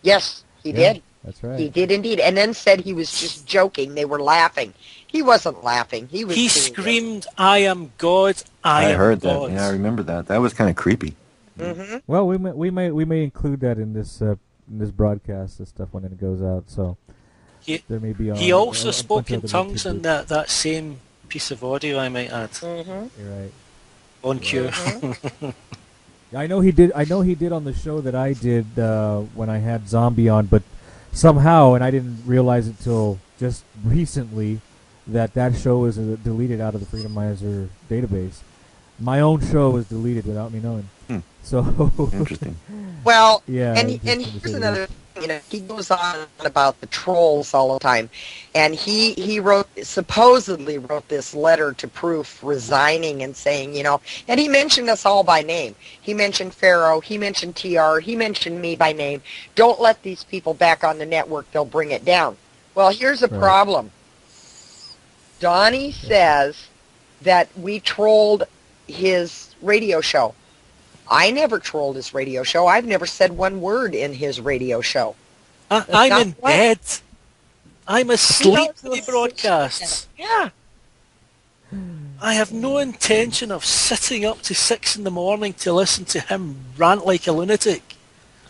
Yes, he did. That's right. He did indeed. And then said he was just joking. They were laughing. He wasn't laughing. He was. He serious. screamed, "I am God! I am heard God!" that. Yeah, I remember that. That was kind of creepy. Mm-hmm. Well, we may include that in this broadcast, this stuff when it goes out. So there may be. He also a spoke bunch of in other tongues in tidbits. that same piece of audio, I might add. Mm-hmm. You're right. On cue. Mm-hmm. I know he did. I know he did on the show that I did when I had Zombie on, but somehow, and I didn't realize it till just recently, that show was deleted out of the Freedomizer database. My own show was deleted without me knowing. So Interesting. Well, Yeah, and just and to here's say another thing, he goes on about the trolls all the time, and he supposedly wrote this letter to Proof resigning and saying, and he mentioned us all by name. He mentioned Pharaoh, he mentioned TR, he mentioned me by name. Don't let these people back on the network, they'll bring it down. Well, here's a problem. Donny says that we trolled his radio show. I never trolled his radio show. I've never said one word in his radio show. I'm Not in what? bed. I'm asleep He when he broadcasts. Yeah. I have no intention of sitting up to 6 in the morning to listen to him rant like a lunatic.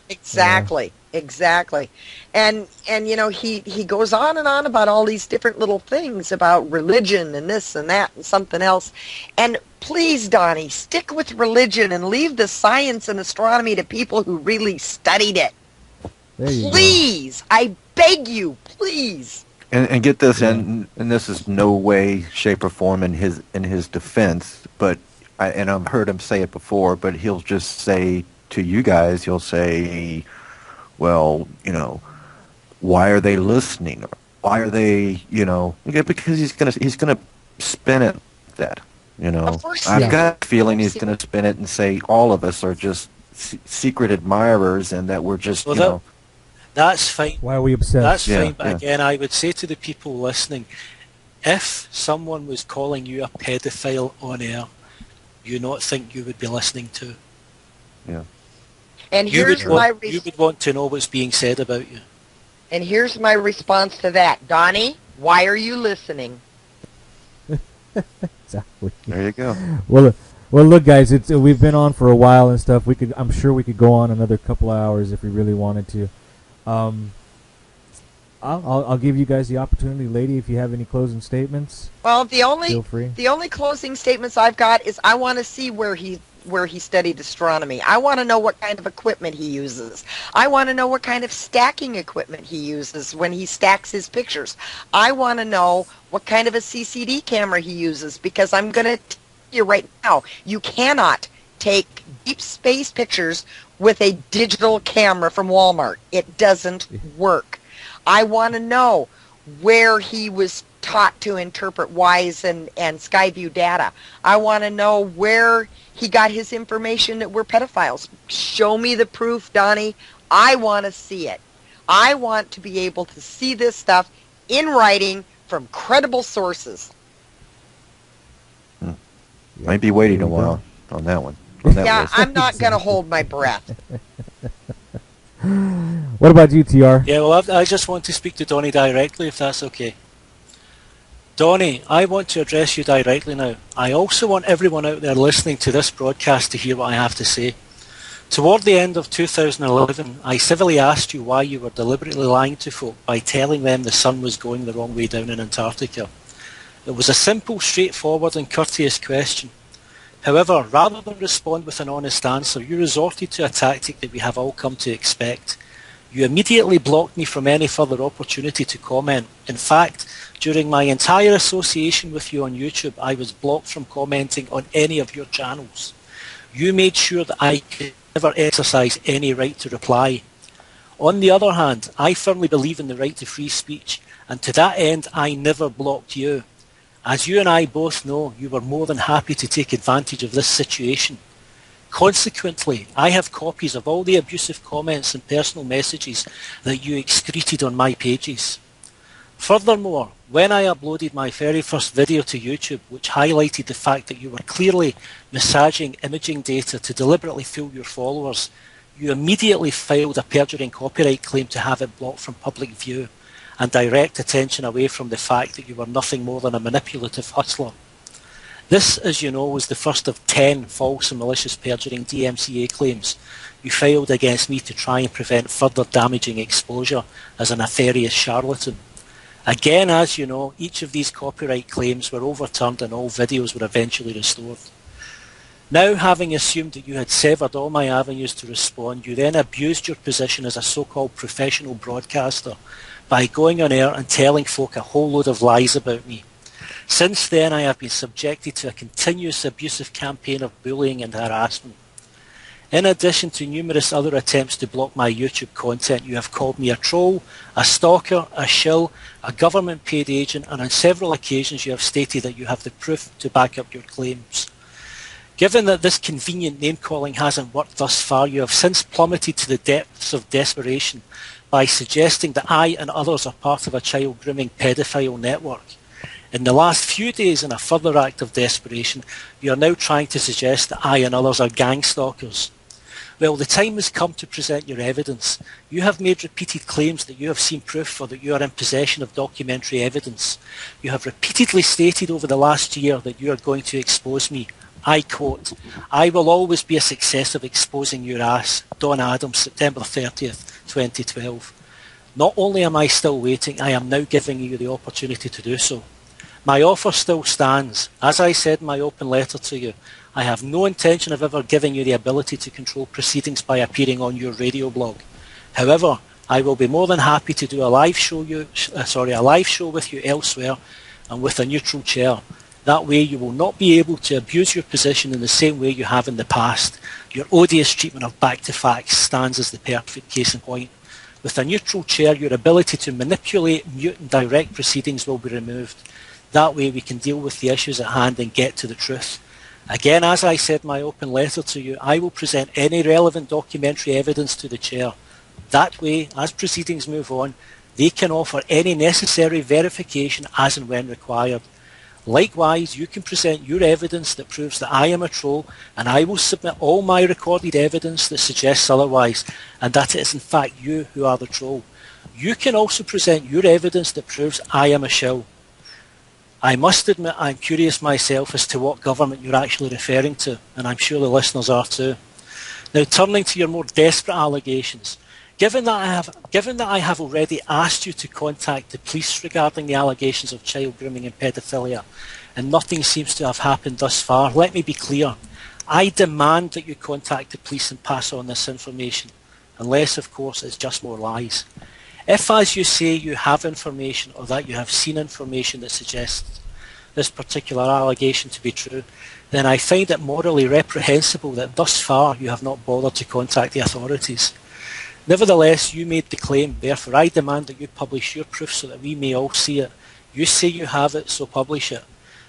Exactly. Exactly. And he goes on and on about all these different little things about religion and this and that and something else. And please, Donny, stick with religion and leave the science and astronomy to people who really studied it. there you Please. I beg you, please. And get this, and this is no way, shape, or form in his defense, but I've heard him say it before, but he'll just say to you guys, he'll say, well, why are they listening? Or why are they, because he's gonna spin it that, Of course I've he got a feeling he's gonna spin it and say all of us are just secret admirers and that we're just, Well, that's fine. Why are we obsessed? That's Yeah, fine, but yeah. again, I would say to the people listening, if someone was calling you a pedophile on air, you not think you would be listening to? Yeah. And You here's you would want to know what's being said about you. And here's my response to that. Donny, why are you listening? Exactly. There you go. Well, look, guys, we've been on for a while and stuff. I'm sure we could go on another couple of hours if we really wanted to. I'll give you guys the opportunity, lady, if you have any closing statements. Well, Feel free. the only closing statements I've got is I want to see where he studied astronomy. I want to know what kind of equipment he uses. I want to know what kind of stacking equipment he uses when he stacks his pictures. I want to know what kind of a CCD camera he uses, because I'm going to tell you right now, you cannot take deep space pictures with a digital camera from Walmart. It doesn't work. I want to know where he was taught to interpret WISE and Skyview data. I want to know where he got his information that we're pedophiles. Show me the proof, Donny. I want to see it. I want to be able to see this stuff in writing from credible sources. Might be waiting a while on that one. On that Yeah, list. I'm not going to hold my breath. What about you, TR? Yeah, well, I just want to speak to Donny directly, if that's okay. Donny, I want to address you directly now. I also want everyone out there listening to this broadcast to hear what I have to say. Toward the end of 2011, I civilly asked you why you were deliberately lying to folk by telling them the sun was going the wrong way down in Antarctica. It was a simple, straightforward and courteous question. However, rather than respond with an honest answer, you resorted to a tactic that we have all come to expect. You immediately blocked me from any further opportunity to comment. In fact, during my entire association with you on YouTube, I was blocked from commenting on any of your channels. You made sure that I could never exercise any right to reply. On the other hand, I firmly believe in the right to free speech, and to that end I never blocked you. As you and I both know, you were more than happy to take advantage of this situation. Consequently, I have copies of all the abusive comments and personal messages that you excreted on my pages. Furthermore, when I uploaded my very first video to YouTube, which highlighted the fact that you were clearly massaging imaging data to deliberately fool your followers, you immediately filed a perjury and copyright claim to have it blocked from public view and direct attention away from the fact that you were nothing more than a manipulative hustler. This, as you know, was the first of 10 false and malicious perjury and DMCA claims you filed against me to try and prevent further damaging exposure as a nefarious charlatan. Again, as you know, each of these copyright claims were overturned and all videos were eventually restored. Now, having assumed that you had severed all my avenues to respond, you then abused your position as a so-called professional broadcaster by going on air and telling folk a whole load of lies about me. Since then, I have been subjected to a continuous abusive campaign of bullying and harassment. In addition to numerous other attempts to block my YouTube content, you have called me a troll, a stalker, a shill, a government-paid agent, and on several occasions you have stated that you have the proof to back up your claims. Given that this convenient name-calling hasn't worked thus far, you have since plummeted to the depths of desperation by suggesting that I and others are part of a child grooming pedophile network. In the last few days, in a further act of desperation, you are now trying to suggest that I and others are gang stalkers. Well, the time has come to present your evidence. You have made repeated claims that you have seen proof or that you are in possession of documentary evidence. You have repeatedly stated over the last year that you are going to expose me. I quote, "I will always be a success of exposing your ass." Don Adams, September 30th, 2012. Not only am I still waiting, I am now giving you the opportunity to do so. My offer still stands. As I said in my open letter to you, I have no intention of ever giving you the ability to control proceedings by appearing on your radio blog. However, I will be more than happy to do a live show with you elsewhere and with a neutral chair. That way you will not be able to abuse your position in the same way you have in the past. Your odious treatment of Back to Facts stands as the perfect case in point. With a neutral chair, your ability to manipulate, mute and direct proceedings will be removed. That way we can deal with the issues at hand and get to the truth. Again, as I said in my open letter to you, I will present any relevant documentary evidence to the chair. That way, as proceedings move on, they can offer any necessary verification as and when required. Likewise, you can present your evidence that proves that I am a troll, and I will submit all my recorded evidence that suggests otherwise, and that it is in fact you who are the troll. You can also present your evidence that proves I am a shill. I must admit I'm curious myself as to what government you're actually referring to, and I'm sure the listeners are too. Now, turning to your more desperate allegations, given that I have already asked you to contact the police regarding the allegations of child grooming and paedophilia, and nothing seems to have happened thus far, let me be clear. I demand that you contact the police and pass on this information, unless, of course, it's just more lies. If, as you say, you have information or that you have seen information that suggests this particular allegation to be true, then I find it morally reprehensible that thus far you have not bothered to contact the authorities. Nevertheless, you made the claim, therefore I demand that you publish your proof so that we may all see it. You say you have it, so publish it.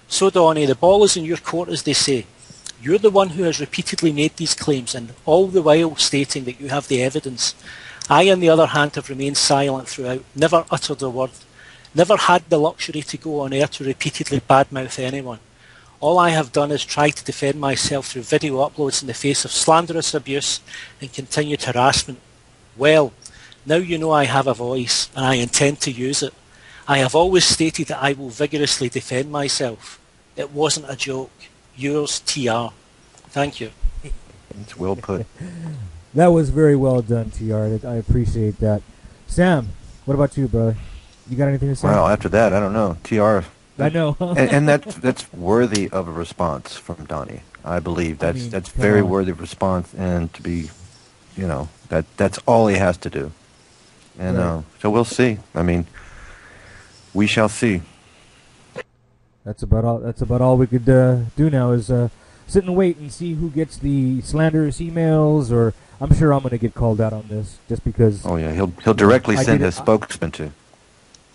So, Donny, the ball is in your court, as they say. You're the one who has repeatedly made these claims, and all the while stating that you have the evidence. I, on the other hand, have remained silent throughout, never uttered a word, never had the luxury to go on air to repeatedly badmouth anyone. All I have done is try to defend myself through video uploads in the face of slanderous abuse and continued harassment. Well, now you know I have a voice, and I intend to use it. I have always stated that I will vigorously defend myself. It wasn't a joke. Yours, TR. Thank you. It's well put. That was very well done, TR. I appreciate that. Sam, what about you, brother? You got anything to say? Well, after that, I don't know. TR. I know. and that's worthy of a response from Donny. I believe that's very worthy of response, and to be, that's all he has to do. And right. So we'll see. I mean, we shall see. That's about all we could do now is sit and wait and see who gets the slanderous emails or I'm sure I'm going to get called out on this just because. Oh yeah, he'll directly I send did his spokesman to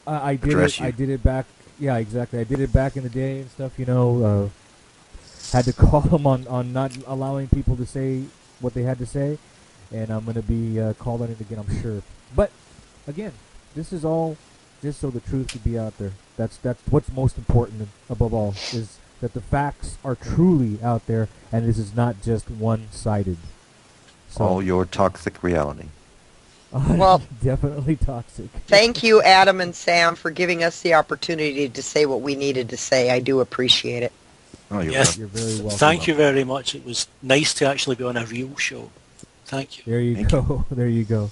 I did address it. you. I did it back. Yeah, exactly. I did it back in the day and stuff. Had to call them on not allowing people to say what they had to say, and I'm going to be called on it again, I'm sure. But again, this is all just so the truth could be out there. That's what's most important above all, is that the facts are truly out there, and this is not just one-sided. So, All your toxic reality. Well, definitely toxic. thank you, Adam and Sam, for giving us the opportunity to say what we needed to say. I do appreciate it. Oh, you're Yes, You're very welcome. thank you very much. It was nice to actually be on a real show. Thank you. There you Thank go. There you go.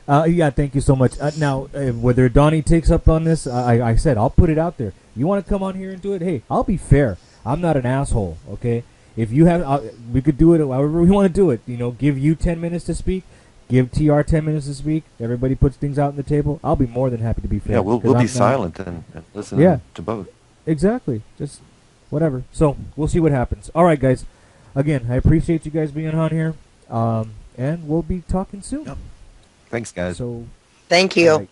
Yeah, thank you so much. Now, whether Donny takes up on this, I said I'll put it out there. You want to come on here and do it? Hey, I'll be fair. I'm not an asshole, okay? If you have, we could do it however we want to do it. Give you 10 minutes to speak. Give TR 10 minutes to speak. Everybody puts things out on the table. I'll be more than happy to be fair. Yeah, we'll be silent and listen to both. Exactly. Just whatever. So we'll see what happens. All right, guys. Again, I appreciate you guys being on here, and we'll be talking soon. Yep. Thanks, guys. So Thank you. all right.